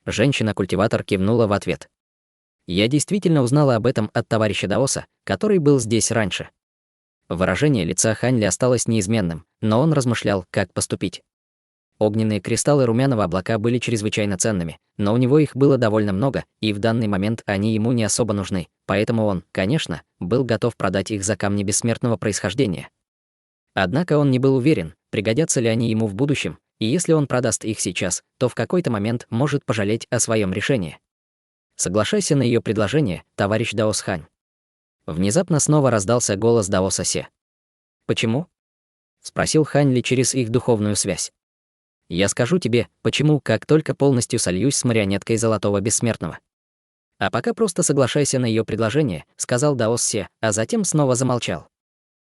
Женщина-культиватор кивнула в ответ. «Я действительно узнала об этом от товарища Даоса, который был здесь раньше». Выражение лица Хань Ли осталось неизменным, но он размышлял, как поступить. Огненные кристаллы румяного облака были чрезвычайно ценными, но у него их было довольно много, и в данный момент они ему не особо нужны, поэтому он, конечно, был готов продать их за камни бессмертного происхождения. Однако он не был уверен, пригодятся ли они ему в будущем, и если он продаст их сейчас, то в какой-то момент может пожалеть о своем решении. «Соглашайся на ее предложение, товарищ Даос Хань». Внезапно снова раздался голос Даоса Се. «Почему?» — спросил Хань Ли через их духовную связь. «Я скажу тебе, почему, как только полностью сольюсь с марионеткой Золотого Бессмертного. А пока просто соглашайся на ее предложение», — сказал Даос Се, а затем снова замолчал.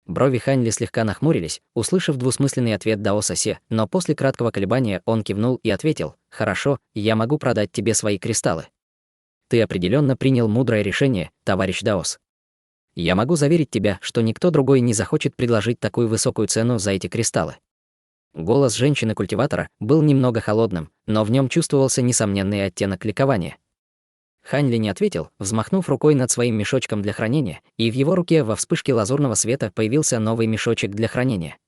Брови Хань Ли слегка нахмурились, услышав двусмысленный ответ Даоса Се, но после краткого колебания он кивнул и ответил: «Хорошо, я могу продать тебе свои кристаллы. Ты определенно принял мудрое решение, товарищ Даос. Я могу заверить тебя, что никто другой не захочет предложить такую высокую цену за эти кристаллы». Голос женщины-культиватора был немного холодным, но в нем чувствовался несомненный оттенок ликования. Хань Ли не ответил, взмахнув рукой над своим мешочком для хранения, и в его руке во вспышке лазурного света появился новый мешочек для хранения.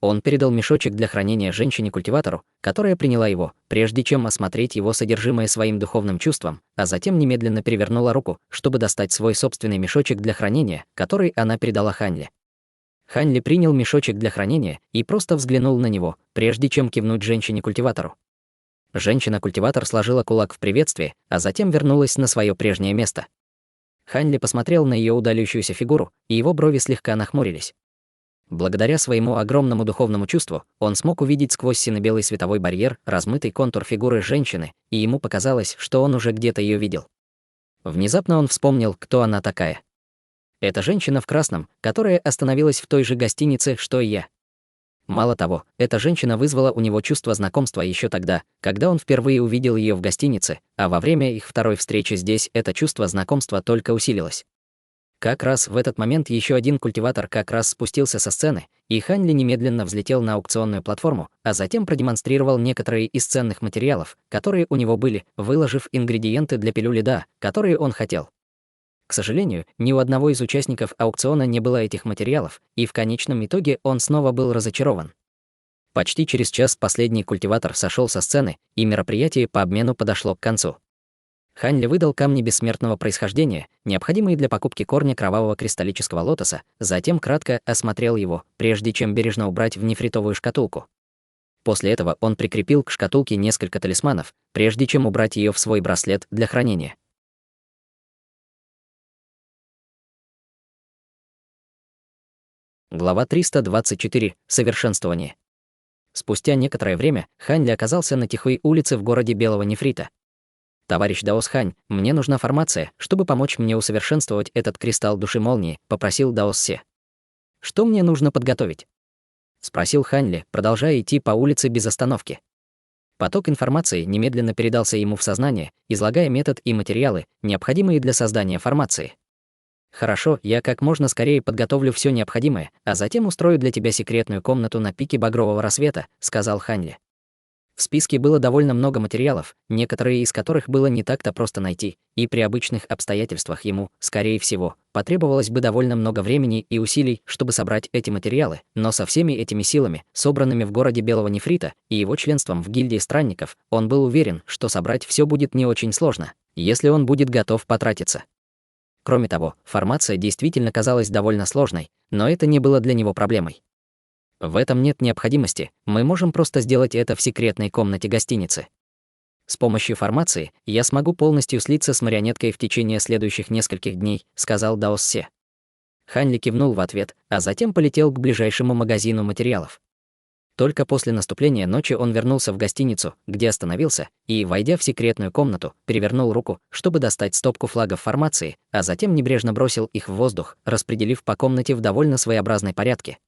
Он передал мешочек для хранения женщине-культиватору, которая приняла его, прежде чем осмотреть его содержимое своим духовным чувством, а затем немедленно перевернула руку, чтобы достать свой собственный мешочек для хранения, который она передала Ханьле. Ханьли принял мешочек для хранения и просто взглянул на него, прежде чем кивнуть женщине-культиватору. Женщина-культиватор сложила кулак в приветствии, а затем вернулась на свое прежнее место. Ханьли посмотрел на ее удаляющуюся фигуру, и его брови слегка нахмурились. Благодаря своему огромному духовному чувству, он смог увидеть сквозь сино-белый световой барьер размытый контур фигуры женщины, и ему показалось, что он уже где-то ее видел. Внезапно он вспомнил, кто она такая. Это женщина в красном, которая остановилась в той же гостинице, что и я. Мало того, эта женщина вызвала у него чувство знакомства еще тогда, когда он впервые увидел ее в гостинице, а во время их второй встречи здесь это чувство знакомства только усилилось. Как раз в этот момент еще один культиватор как раз спустился со сцены, и Ханьли немедленно взлетел на аукционную платформу, а затем продемонстрировал некоторые из ценных материалов, которые у него были, выложив ингредиенты для пилюли Да, которые он хотел. К сожалению, ни у одного из участников аукциона не было этих материалов, и в конечном итоге он снова был разочарован. Почти через час последний культиватор сошел со сцены, и мероприятие по обмену подошло к концу. Ханьли выдал камни бессмертного происхождения, необходимые для покупки корня кровавого кристаллического лотоса, затем кратко осмотрел его, прежде чем бережно убрать в нефритовую шкатулку. После этого он прикрепил к шкатулке несколько талисманов, прежде чем убрать ее в свой браслет для хранения. Глава 324. Совершенствование. Спустя некоторое время Ханьли оказался на тихой улице в городе Белого Нефрита. «Товарищ Даос Хань, мне нужна формация, чтобы помочь мне усовершенствовать этот кристалл души молнии», — попросил Даос Се. «Что мне нужно подготовить?» — спросил Ханьли, продолжая идти по улице без остановки. Поток информации немедленно передался ему в сознание, излагая метод и материалы, необходимые для создания формации. «Хорошо, я как можно скорее подготовлю все необходимое, а затем устрою для тебя секретную комнату на пике багрового рассвета», — сказал Ханьли. В списке было довольно много материалов, некоторые из которых было не так-то просто найти, и при обычных обстоятельствах ему, скорее всего, потребовалось бы довольно много времени и усилий, чтобы собрать эти материалы, но со всеми этими силами, собранными в городе Белого Нефрита, и его членством в гильдии странников, он был уверен, что собрать все будет не очень сложно, если он будет готов потратиться. Кроме того, формация действительно казалась довольно сложной, но это не было для него проблемой. В этом нет необходимости, мы можем просто сделать это в секретной комнате гостиницы. С помощью формации я смогу полностью слиться с марионеткой в течение следующих нескольких дней, сказал Даос Се. Ханьли кивнул в ответ, а затем полетел к ближайшему магазину материалов. Только после наступления ночи он вернулся в гостиницу, где остановился, и, войдя в секретную комнату, перевернул руку, чтобы достать стопку флагов формации, а затем небрежно бросил их в воздух, распределив по комнате в довольно своеобразной порядке.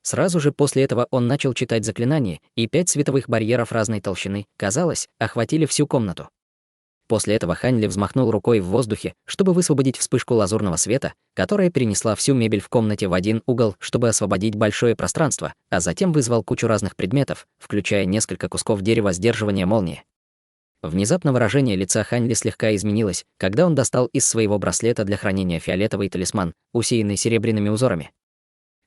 Сразу же после этого он начал читать заклинания, и 5 световых барьеров разной толщины, казалось, охватили всю комнату. После этого Ханьли взмахнул рукой в воздухе, чтобы высвободить вспышку лазурного света, которая перенесла всю мебель в комнате в один угол, чтобы освободить большое пространство, а затем вызвал кучу разных предметов, включая несколько кусков дерева сдерживания молнии. Внезапно выражение лица Ханьли слегка изменилось, когда он достал из своего браслета для хранения фиолетовый талисман, усеянный серебряными узорами.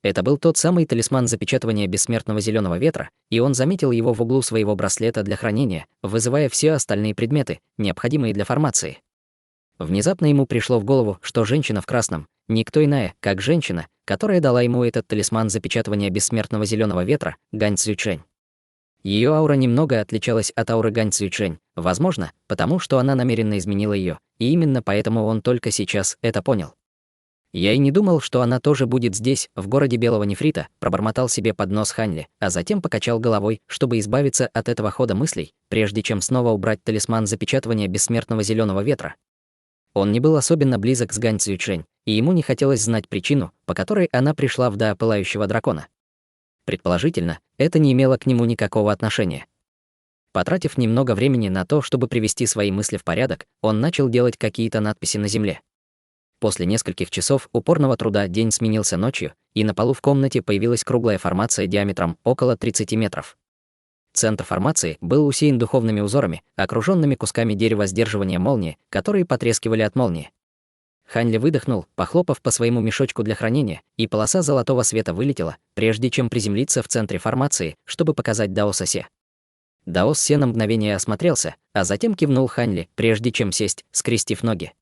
Это был тот самый талисман запечатывания бессмертного зеленого ветра, и он заметил его в углу своего браслета для хранения, вызывая все остальные предметы, необходимые для формации. Внезапно ему пришло в голову, что женщина в красном — никто иная, как женщина, которая дала ему этот талисман запечатывания бессмертного зеленого ветра, Гань Цзючэнь. Ее аура немного отличалась от ауры Гань Цзючэнь, возможно, потому что она намеренно изменила ее, и именно поэтому он только сейчас это понял. «Я и не думал, что она тоже будет здесь, в городе Белого Нефрита», пробормотал себе под нос Ханьли, а затем покачал головой, чтобы избавиться от этого хода мыслей, прежде чем снова убрать талисман запечатывания бессмертного зеленого ветра. Он не был особенно близок с Гань Цзючэнь, и ему не хотелось знать причину, по которой она пришла в Да Пылающего Дракона. Предположительно, это не имело к нему никакого отношения. Потратив немного времени на то, чтобы привести свои мысли в порядок, он начал делать какие-то надписи на земле. После нескольких часов упорного труда день сменился ночью, и на полу в комнате появилась круглая формация диаметром около 30 метров. Центр формации был усеян духовными узорами, окруженными кусками дерева сдерживания молнии, которые потрескивали от молнии. Ханли выдохнул, похлопав по своему мешочку для хранения, и полоса золотого света вылетела, прежде чем приземлиться в центре формации, чтобы показать Даоса-се. Даос-се на мгновение осмотрелся, а затем кивнул Ханли, прежде чем сесть, скрестив ноги.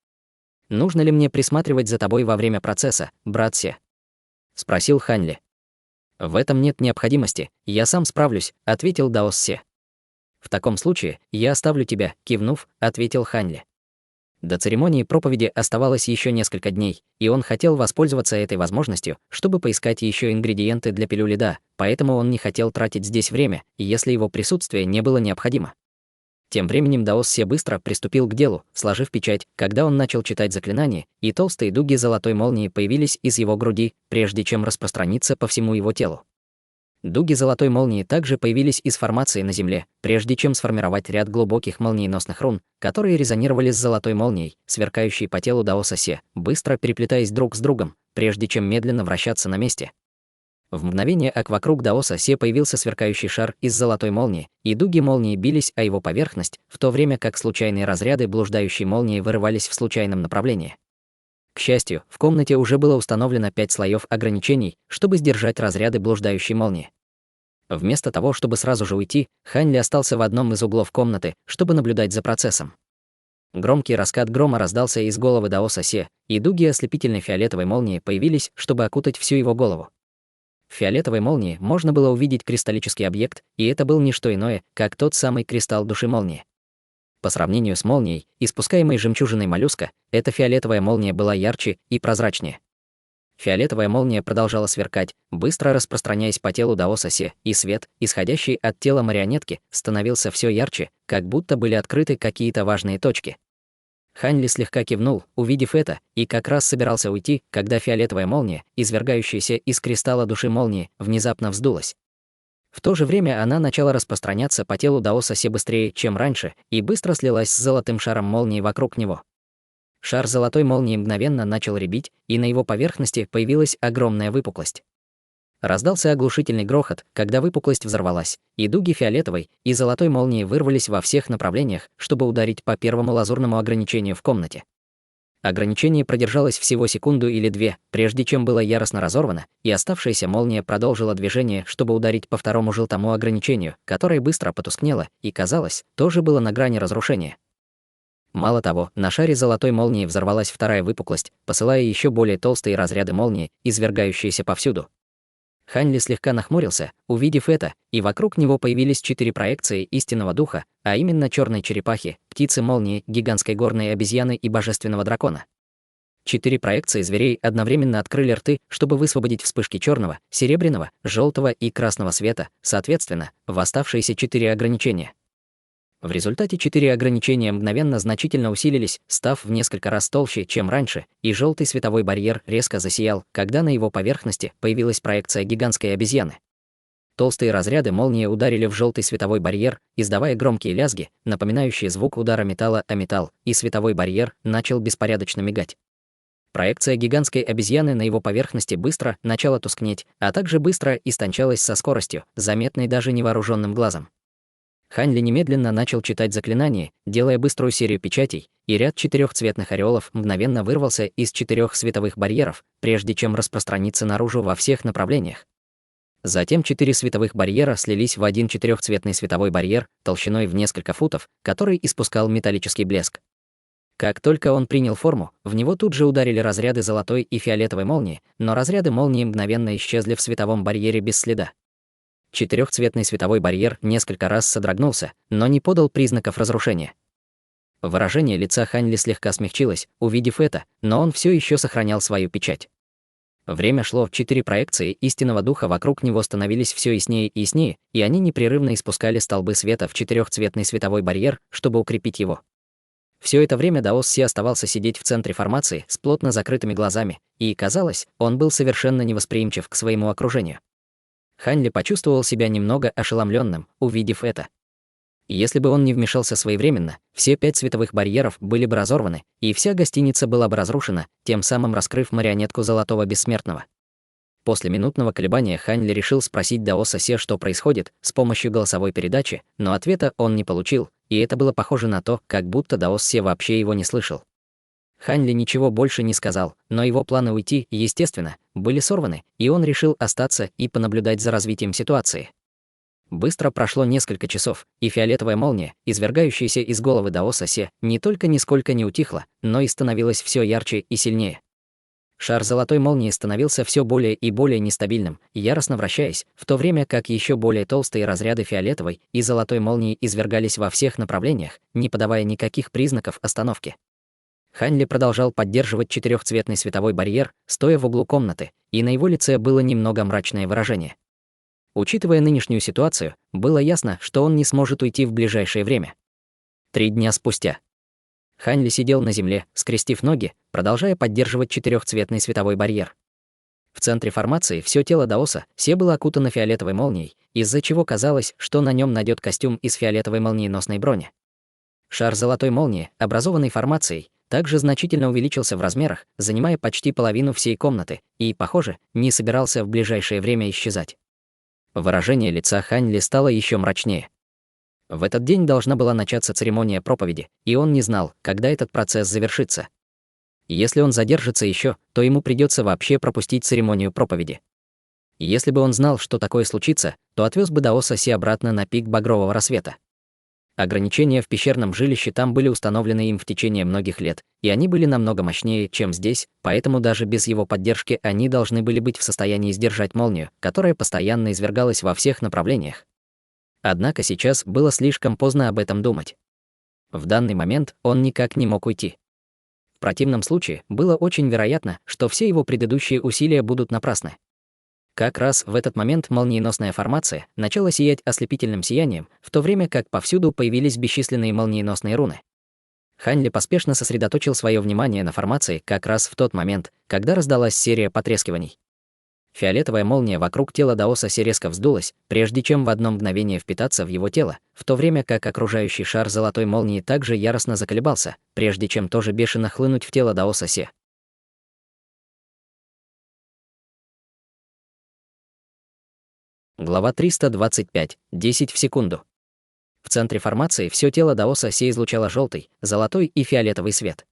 «Нужно ли мне присматривать за тобой во время процесса, брат Се?» — спросил Ханли. «В этом нет необходимости, я сам справлюсь», — ответил Даос-се. «В таком случае я оставлю тебя», — кивнув, ответил Ханли. До церемонии проповеди оставалось еще несколько дней, и он хотел воспользоваться этой возможностью, чтобы поискать еще ингредиенты для пилюли Да, поэтому он не хотел тратить здесь время, если его присутствие не было необходимо. Тем временем Даос-се быстро приступил к делу, сложив печать, когда он начал читать заклинание, и толстые дуги золотой молнии появились из его груди, прежде чем распространиться по всему его телу. Дуги золотой молнии также появились из формации на земле, прежде чем сформировать ряд глубоких молниеносных рун, которые резонировали с золотой молнией, сверкающей по телу Даоса-се, быстро переплетаясь друг с другом, прежде чем медленно вращаться на месте. В мгновение вокруг Даоса-се появился сверкающий шар из золотой молнии, и дуги молнии бились о его поверхность, в то время как случайные разряды блуждающей молнии вырывались в случайном направлении. К счастью, в комнате уже было установлено 5 слоев ограничений, чтобы сдержать разряды блуждающей молнии. Вместо того, чтобы сразу же уйти, Ханли остался в одном из углов комнаты, чтобы наблюдать за процессом. Громкий раскат грома раздался из головы Даоса-се, и дуги ослепительной фиолетовой молнии появились, чтобы окутать всю его голову. В фиолетовой молнии можно было увидеть кристаллический объект, и это был не что иное, как тот самый кристалл души молнии. По сравнению с молнией, испускаемой жемчужиной моллюска, эта фиолетовая молния была ярче и прозрачнее. Фиолетовая молния продолжала сверкать, быстро распространяясь по телу Даоса-се, и свет, исходящий от тела марионетки, становился все ярче, как будто были открыты какие-то важные точки. Ханли слегка кивнул, увидев это, и как раз собирался уйти, когда фиолетовая молния, извергающаяся из кристалла души молнии, внезапно вздулась. В то же время она начала распространяться по телу Даоса-се быстрее, чем раньше, и быстро слилась с золотым шаром молнии вокруг него. Шар золотой молнии мгновенно начал рябить, и на его поверхности появилась огромная выпуклость. Раздался оглушительный грохот, когда выпуклость взорвалась, и дуги фиолетовой и золотой молнии вырвались во всех направлениях, чтобы ударить по первому лазурному ограничению в комнате. Ограничение продержалось всего секунду или две, прежде чем было яростно разорвано, и оставшаяся молния продолжила движение, чтобы ударить по второму желтому ограничению, которое быстро потускнело и, казалось, тоже было на грани разрушения. Мало того, на шаре золотой молнии взорвалась вторая выпуклость, посылая еще более толстые разряды молнии, извергающиеся повсюду. Ханли слегка нахмурился, увидев это, и вокруг него появились 4 проекции истинного духа, а именно черной черепахи, птицы молнии, гигантской горной обезьяны и божественного дракона. 4 проекции зверей одновременно открыли рты, чтобы высвободить вспышки черного, серебряного, желтого и красного света, соответственно, в оставшиеся 4 ограничения. В результате 4 ограничения мгновенно значительно усилились, став в несколько раз толще, чем раньше, и желтый световой барьер резко засиял, когда на его поверхности появилась проекция гигантской обезьяны. Толстые разряды молнии ударили в желтый световой барьер, издавая громкие лязги, напоминающие звук удара металла о металл, и световой барьер начал беспорядочно мигать. Проекция гигантской обезьяны на его поверхности быстро начала тускнеть, а также быстро истончалась со скоростью, заметной даже невооруженным глазом. Ханли немедленно начал читать заклинание, делая быструю серию печатей, и ряд 4 цветных ореолов мгновенно вырвался из 4 световых барьеров, прежде чем распространиться наружу во всех направлениях. Затем 4 световых барьера слились в один 4-цветный световой барьер толщиной в несколько футов, который испускал металлический блеск. Как только он принял форму, в него тут же ударили разряды золотой и фиолетовой молнии, но разряды молнии мгновенно исчезли в световом барьере без следа. 4-цветный световой барьер несколько раз содрогнулся, но не подал признаков разрушения. Выражение лица Ханли слегка смягчилось, увидев это, но он все еще сохранял свою печать. Время шло, 4 проекции истинного духа вокруг него становились все яснее и яснее, и они непрерывно испускали столбы света в 4-цветный световой барьер, чтобы укрепить его. Все это время Даос-се оставался сидеть в центре формации с плотно закрытыми глазами, и, казалось, он был совершенно невосприимчив к своему окружению. Ханли почувствовал себя немного ошеломленным, увидев это. Если бы он не вмешался своевременно, все 5 световых барьеров были бы разорваны, и вся гостиница была бы разрушена, тем самым раскрыв марионетку Золотого Бессмертного. После минутного колебания Ханли решил спросить Даоса-се, что происходит, с помощью голосовой передачи, но ответа он не получил, и это было похоже на то, как будто Даос-се вообще его не слышал. Хань Ли ничего больше не сказал, но его планы уйти, естественно, были сорваны, и он решил остаться и понаблюдать за развитием ситуации. Быстро прошло несколько часов, и фиолетовая молния, извергающаяся из головы Даоса Се, не только нисколько не утихла, но и становилась все ярче и сильнее. Шар золотой молнии становился все более и более нестабильным, яростно вращаясь, в то время как еще более толстые разряды фиолетовой и золотой молнии извергались во всех направлениях, не подавая никаких признаков остановки. Хань Ли продолжал поддерживать четырехцветный световой барьер, стоя в углу комнаты, и на его лице было немного мрачное выражение. Учитывая нынешнюю ситуацию, было ясно, что он не сможет уйти в ближайшее время. 3 дня спустя. Хань Ли сидел на земле, скрестив ноги, продолжая поддерживать четырехцветный световой барьер. В центре формации все тело Даоса Се было окутано фиолетовой молнией, из-за чего казалось, что на нем надет костюм из фиолетовой молниеносной брони. Шар золотой молнии, образованный формацией, также значительно увеличился в размерах, занимая почти половину всей комнаты, и, похоже, не собирался в ближайшее время исчезать. Выражение лица Хань Ли стало еще мрачнее. В этот день должна была начаться церемония проповеди, и он не знал, когда этот процесс завершится. Если он задержится еще, то ему придется вообще пропустить церемонию проповеди. Если бы он знал, что такое случится, то отвез бы Даоса Се обратно на пик багрового рассвета. Ограничения в пещерном жилище там были установлены им в течение многих лет, и они были намного мощнее, чем здесь, поэтому даже без его поддержки они должны были быть в состоянии сдержать молнию, которая постоянно извергалась во всех направлениях. Однако сейчас было слишком поздно об этом думать. В данный момент он никак не мог уйти. В противном случае было очень вероятно, что все его предыдущие усилия будут напрасны. Как раз в этот момент молниеносная формация начала сиять ослепительным сиянием, в то время как повсюду появились бесчисленные молниеносные руны. Хань Ли поспешно сосредоточил свое внимание на формации как раз в тот момент, когда раздалась серия потрескиваний. Фиолетовая молния вокруг тела Даоса Се резко вздулась, прежде чем в одно мгновение впитаться в его тело, в то время как окружающий шар золотой молнии также яростно заколебался, прежде чем тоже бешено хлынуть в тело Даоса Се. Глава 325. 10 в секунду. В центре формации все тело Даоса Се излучало желтый, золотой и фиолетовый свет.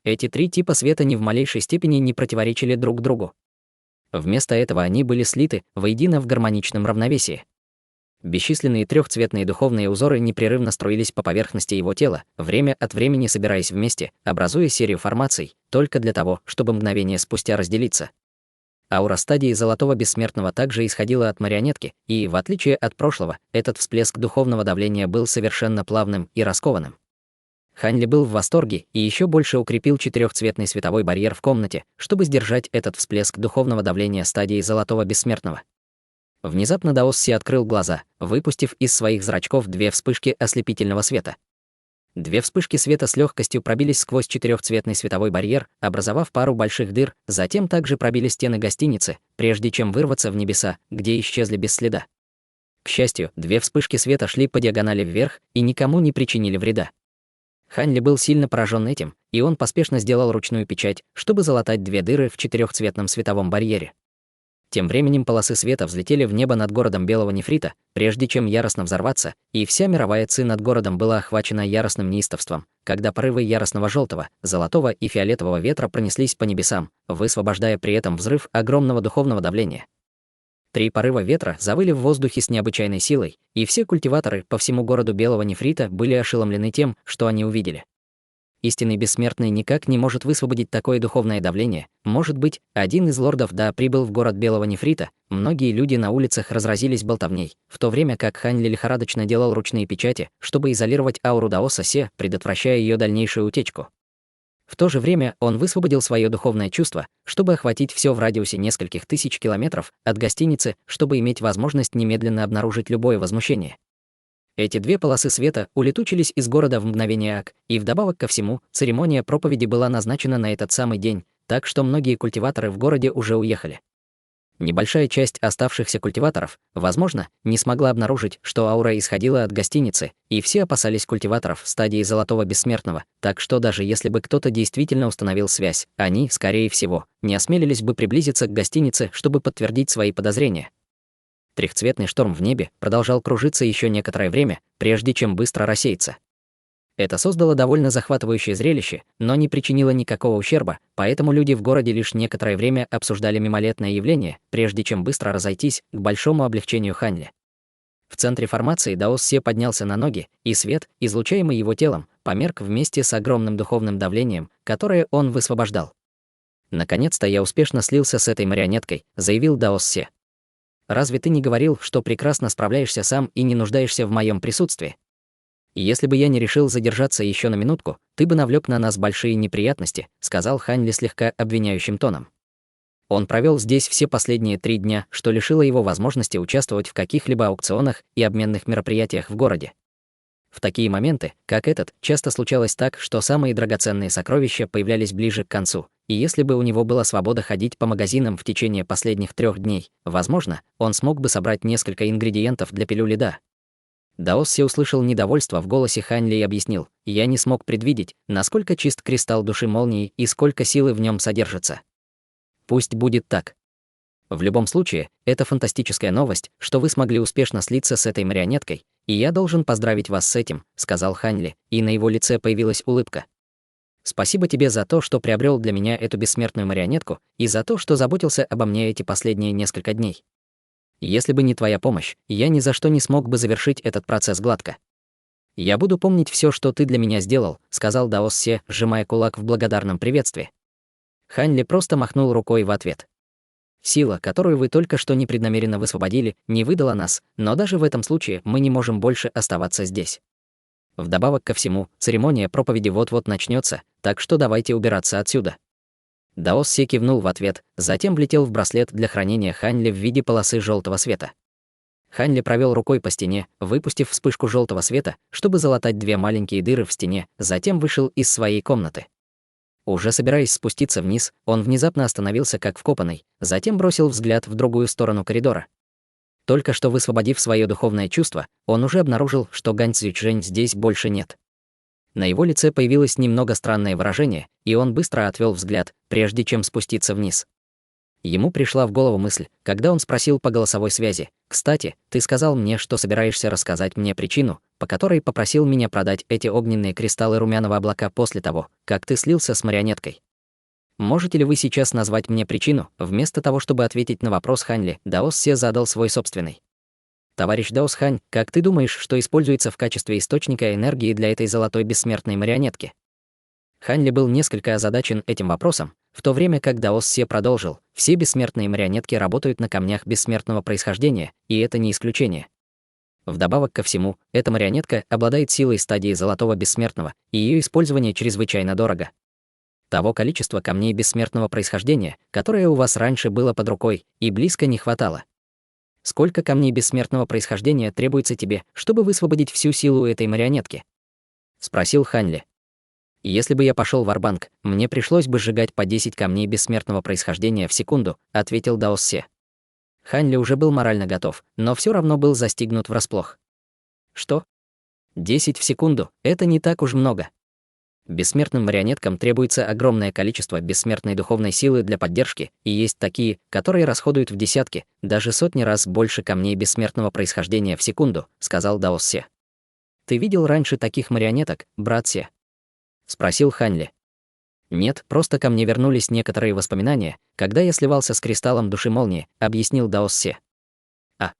Эти 3 типа света ни в малейшей степени не противоречили друг другу. Вместо этого они были слиты воедино в гармоничном равновесии. Бесчисленные трехцветные духовные узоры непрерывно струились по поверхности его тела, время от времени собираясь вместе, образуя серию формаций, только для того, чтобы мгновение спустя разделиться. Аура стадии Золотого Бессмертного также исходила от марионетки, и, в отличие от прошлого, этот всплеск духовного давления был совершенно плавным и раскованным. Хань Ли был в восторге и еще больше укрепил четырехцветный световой барьер в комнате, чтобы сдержать этот всплеск духовного давления стадии Золотого Бессмертного. Внезапно Даос Се открыл глаза, выпустив из своих зрачков 2 вспышки ослепительного света. 2 вспышки света с легкостью пробились сквозь четырехцветный световой барьер, образовав пару больших дыр, затем также пробили стены гостиницы, прежде чем вырваться в небеса, где исчезли без следа. К счастью, 2 вспышки света шли по диагонали вверх и никому не причинили вреда. Хань Ли был сильно поражен этим, и он поспешно сделал ручную печать, чтобы залатать 2 дыры в четырехцветном световом барьере. Тем временем полосы света взлетели в небо над городом белого нефрита, прежде чем яростно взорваться, и вся мировая ци над городом была охвачена яростным неистовством, когда порывы яростного желтого, золотого и фиолетового ветра пронеслись по небесам, высвобождая при этом взрыв огромного духовного давления. 3 порыва ветра завыли в воздухе с необычайной силой, и все культиваторы по всему городу белого нефрита были ошеломлены тем, что они увидели. Истинный бессмертный никак не может высвободить такое духовное давление. Может быть, один из лордов прибыл в город белого нефрита. Многие люди на улицах разразились болтовней, в то время как Хань Ли лихорадочно делал ручные печати, чтобы изолировать ауру Даоса Се, предотвращая ее дальнейшую утечку. В то же время он высвободил свое духовное чувство, чтобы охватить все в радиусе нескольких тысяч километров от гостиницы, чтобы иметь возможность немедленно обнаружить любое возмущение. Эти 2 полосы света улетучились из города в мгновение ока, и вдобавок ко всему, церемония проповеди была назначена на этот самый день, так что многие культиваторы в городе уже уехали. Небольшая часть оставшихся культиваторов, возможно, не смогла обнаружить, что аура исходила от гостиницы, и все опасались культиваторов в стадии Золотого Бессмертного, так что даже если бы кто-то действительно установил связь, они, скорее всего, не осмелились бы приблизиться к гостинице, чтобы подтвердить свои подозрения. Трехцветный шторм в небе продолжал кружиться еще некоторое время, прежде чем быстро рассеяться. Это создало довольно захватывающее зрелище, но не причинило никакого ущерба, поэтому люди в городе лишь некоторое время обсуждали мимолетное явление, прежде чем быстро разойтись к большому облегчению Ханьли. В центре формации Даос Се поднялся на ноги, и свет, излучаемый его телом, померк вместе с огромным духовным давлением, которое он высвобождал. «Наконец-то я успешно слился с этой марионеткой», — заявил Даос Се. «Разве ты не говорил, что прекрасно справляешься сам и не нуждаешься в моем присутствии? Если бы я не решил задержаться еще на минутку, ты бы навлек на нас большие неприятности», — сказал Ханьли слегка обвиняющим тоном. Он провел здесь все последние 3 дня, что лишило его возможности участвовать в каких-либо аукционах и обменных мероприятиях в городе. В такие моменты, как этот, часто случалось так, что самые драгоценные сокровища появлялись ближе к концу, и если бы у него была свобода ходить по магазинам в течение последних 3 дней, возможно, он смог бы собрать несколько ингредиентов для пилюли «да». Даос Се услышал недовольство в голосе Ханьли и объяснил: «Я не смог предвидеть, насколько чист кристалл души молнии и сколько силы в нем содержится. Пусть будет так. В любом случае, это фантастическая новость, что вы смогли успешно слиться с этой марионеткой, и я должен поздравить вас с этим», — сказал Ханьли, и на его лице появилась улыбка. «Спасибо тебе за то, что приобрел для меня эту бессмертную марионетку, и за то, что заботился обо мне эти последние несколько дней. Если бы не твоя помощь, я ни за что не смог бы завершить этот процесс гладко. Я буду помнить все, что ты для меня сделал», — сказал Даос Се, сжимая кулак в благодарном приветствии. Ханьли просто махнул рукой в ответ. «Сила, которую вы только что непреднамеренно высвободили, не выдала нас, но даже в этом случае мы не можем больше оставаться здесь. Вдобавок ко всему, церемония проповеди вот-вот начнется, так что давайте убираться отсюда». Даос Се кивнул в ответ, затем влетел в браслет для хранения Ханьли в виде полосы желтого света. Ханьли провел рукой по стене, выпустив вспышку желтого света, чтобы залатать 2 маленькие дыры в стене, затем вышел из своей комнаты. Уже собираясь спуститься вниз, он внезапно остановился как вкопанный, затем бросил взгляд в другую сторону коридора. Только что высвободив свое духовное чувство, он уже обнаружил, что Гань Цзючжэнь здесь больше нет. На его лице появилось немного странное выражение, и он быстро отвел взгляд, прежде чем спуститься вниз. Ему пришла в голову мысль, когда он спросил по голосовой связи: «Кстати, ты сказал мне, что собираешься рассказать мне причину, по которой попросил меня продать эти огненные кристаллы румяного облака после того, как ты слился с марионеткой. Можете ли вы сейчас назвать мне причину?» Вместо того, чтобы ответить на вопрос Ханьли, Даос Се задал свой собственный. «Товарищ Даос Хань, как ты думаешь, что используется в качестве источника энергии для этой золотой бессмертной марионетки?» Ханьли был несколько озадачен этим вопросом, в то время как Даос Се продолжил: «Все бессмертные марионетки работают на камнях бессмертного происхождения, и это не исключение. Вдобавок ко всему, эта марионетка обладает силой стадии золотого бессмертного, и ее использование чрезвычайно дорого. Того количества камней бессмертного происхождения, которое у вас раньше было под рукой, и близко не хватало. Сколько камней бессмертного происхождения требуется тебе, чтобы высвободить всю силу этой марионетки?» — спросил Ханьли. «Если бы я пошел в Ва-банк, мне пришлось бы сжигать по 10 камней бессмертного происхождения в секунду», — ответил Даос Се. Ханьли уже был морально готов, но все равно был застигнут врасплох. «Что? 10 в секунду — это не так уж много. Бессмертным марионеткам требуется огромное количество бессмертной духовной силы для поддержки, и есть такие, которые расходуют в десятки, даже сотни раз больше камней бессмертного происхождения в секунду», — сказал Даос Се. «Ты видел раньше таких марионеток, брат Се?» — спросил Ханьли. «Нет, просто ко мне вернулись некоторые воспоминания, когда я сливался с кристаллом души молнии», — объяснил Даос Се. «А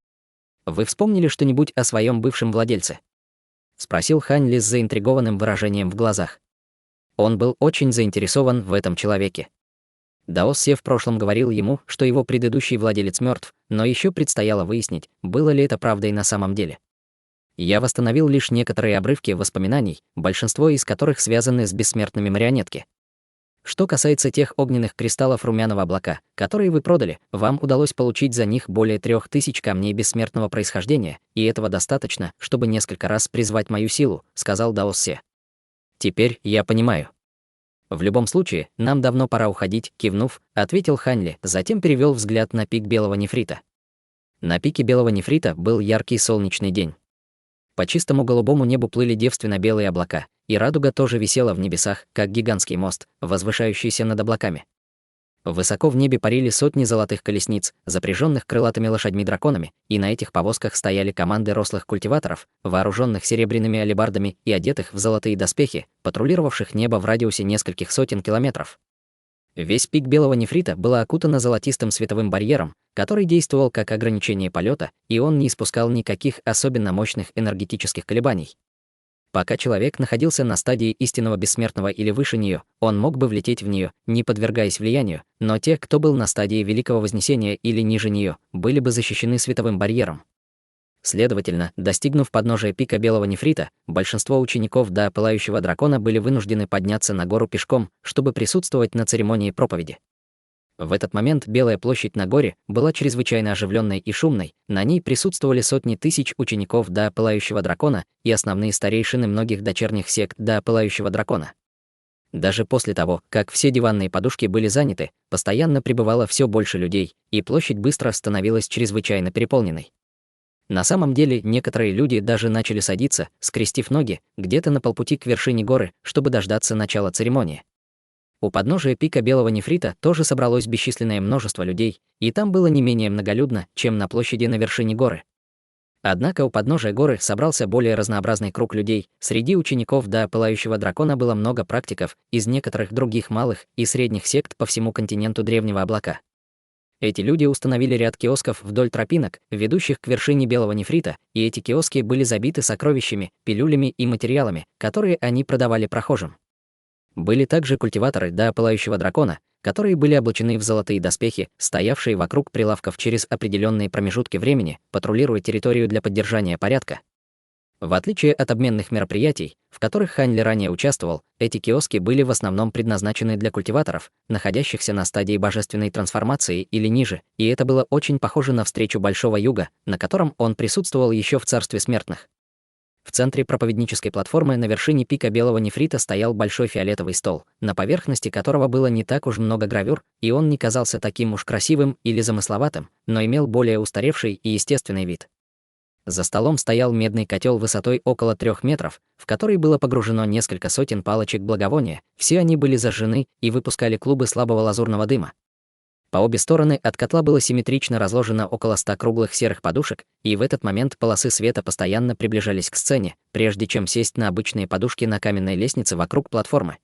вы вспомнили что-нибудь о своем бывшем владельце?» — спросил Ханьли с заинтригованным выражением в глазах. Он был очень заинтересован в этом человеке. Даос Се в прошлом говорил ему, что его предыдущий владелец мертв, но еще предстояло выяснить, было ли это правдой на самом деле. Я восстановил лишь некоторые обрывки воспоминаний, большинство из которых связаны с бессмертными марионетки. Что касается тех огненных кристаллов румяного облака, которые вы продали, вам удалось получить за них более 3000 камней бессмертного происхождения, и этого достаточно, чтобы несколько раз призвать мою силу, сказал Даос Се. «Теперь я понимаю. В любом случае, нам давно пора уходить», — кивнув, ответил Ханьли, затем перевел взгляд на пик белого нефрита. На пике белого нефрита был яркий солнечный день. По чистому голубому небу плыли девственно-белые облака, и радуга тоже висела в небесах, как гигантский мост, возвышающийся над облаками. Высоко в небе парили сотни золотых колесниц, запряженных крылатыми лошадьми-драконами, и на этих повозках стояли команды рослых культиваторов, вооруженных серебряными алебардами и одетых в золотые доспехи, патрулировавших небо в радиусе нескольких сотен километров. Весь пик белого нефрита был окутан золотистым световым барьером, который действовал как ограничение полета, и он не испускал никаких особенно мощных энергетических колебаний. Пока человек находился на стадии истинного бессмертного или выше нее, он мог бы влететь в нее, не подвергаясь влиянию, но те, кто был на стадии Великого Вознесения или ниже нее, были бы защищены световым барьером. Следовательно, достигнув подножия пика белого нефрита, большинство учеников до Пылающего дракона были вынуждены подняться на гору пешком, чтобы присутствовать на церемонии проповеди. В этот момент Белая площадь на горе была чрезвычайно оживленной и шумной, на ней присутствовали сотни тысяч учеников до Пылающего дракона и основные старейшины многих дочерних сект до Пылающего дракона. Даже после того, как все диванные подушки были заняты, постоянно прибывало все больше людей, и площадь быстро становилась чрезвычайно переполненной. На самом деле, некоторые люди даже начали садиться, скрестив ноги, где-то на полпути к вершине горы, чтобы дождаться начала церемонии. У подножия пика белого нефрита тоже собралось бесчисленное множество людей, и там было не менее многолюдно, чем на площади на вершине горы. Однако у подножия горы собрался более разнообразный круг людей. Среди учеников до Пылающего дракона было много практиков из некоторых других малых и средних сект по всему континенту Древнего Облака. Эти люди установили ряд киосков вдоль тропинок, ведущих к вершине белого нефрита, и эти киоски были забиты сокровищами, пилюлями и материалами, которые они продавали прохожим. Были также культиваторы до Пылающего дракона, которые были облачены в золотые доспехи, стоявшие вокруг прилавков через определенные промежутки времени, патрулируя территорию для поддержания порядка. В отличие от обменных мероприятий, в которых Хань Ли ранее участвовал, эти киоски были в основном предназначены для культиваторов, находящихся на стадии божественной трансформации или ниже, и это было очень похоже на встречу Большого Юга, на котором он присутствовал еще в царстве смертных. В центре проповеднической платформы на вершине пика белого нефрита стоял большой фиолетовый стол, на поверхности которого было не так уж много гравюр, и он не казался таким уж красивым или замысловатым, но имел более устаревший и естественный вид. За столом стоял медный котел высотой около 3 метров, в который было погружено несколько сотен палочек благовония, все они были зажжены и выпускали клубы слабого лазурного дыма. По обе стороны от котла было симметрично разложено около 100 круглых серых подушек, и в этот момент полосы света постоянно приближались к сцене, прежде чем сесть на обычные подушки на каменной лестнице вокруг платформы.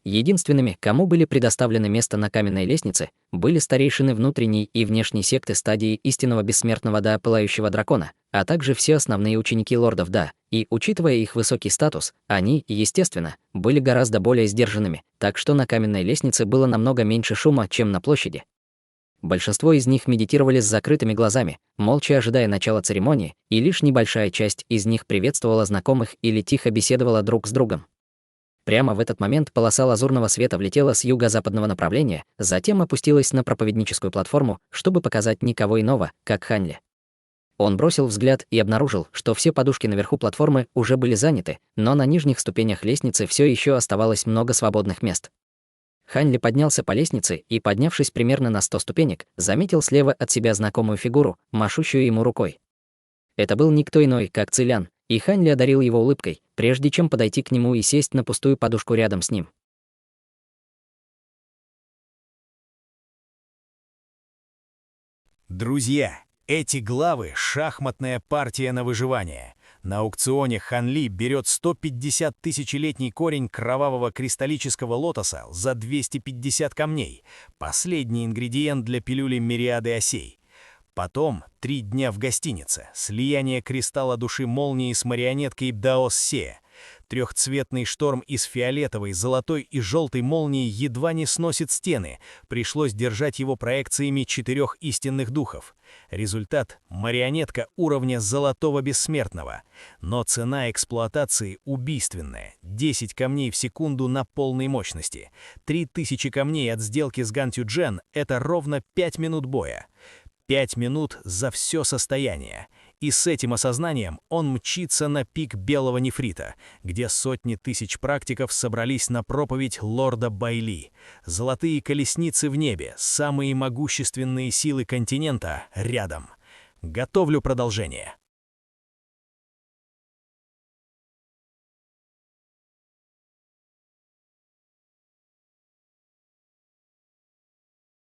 Единственными, кому были предоставлены место на каменной лестнице, были старейшины внутренней и внешней секты стадии истинного бессмертного до Пылающего дракона, а также все основные ученики лордов Да, и, учитывая их высокий статус, они, естественно, были гораздо более сдержанными, так что на каменной лестнице было намного меньше шума, чем на площади. Большинство из них медитировали с закрытыми глазами, молча ожидая начала церемонии, и лишь небольшая часть из них приветствовала знакомых или тихо беседовала друг с другом. Прямо в этот момент полоса лазурного света влетела с юго-западного направления, затем опустилась на проповедническую платформу, чтобы показать никого иного, как Хань Ли. Он бросил взгляд и обнаружил, что все подушки наверху платформы уже были заняты, но на нижних ступенях лестницы все еще оставалось много свободных мест. Хань Ли поднялся по лестнице и, поднявшись примерно на 100 ступенек, заметил слева от себя знакомую фигуру, машущую ему рукой. Это был никто иной, как Цилян, и Хань Ли одарил его улыбкой, прежде чем подойти к нему и сесть на пустую подушку рядом с ним. Друзья, эти главы — шахматная партия на выживание. На аукционе Хан Ли берет 150 тысячелетний корень кровавого кристаллического лотоса за 250 камней, последний ингредиент для пилюли мириады осей. Потом 3 дня в гостинице, слияние кристалла души молнии с марионеткой Даос Се. Трехцветный шторм из фиолетовой, золотой и желтой молнии едва не сносит стены, пришлось держать его проекциями 4 истинных духов. Результат — марионетка уровня золотого бессмертного. Но цена эксплуатации убийственная — 10 камней в секунду на полной мощности. 3000 камней от сделки с Ган Тюджен — это ровно 5 минут боя. 5 минут за все состояние. И с этим осознанием он мчится на пик белого нефрита, где сотни тысяч практиков собрались на проповедь лорда Байли. Золотые колесницы в небе, самые могущественные силы континента рядом. Готовлю продолжение.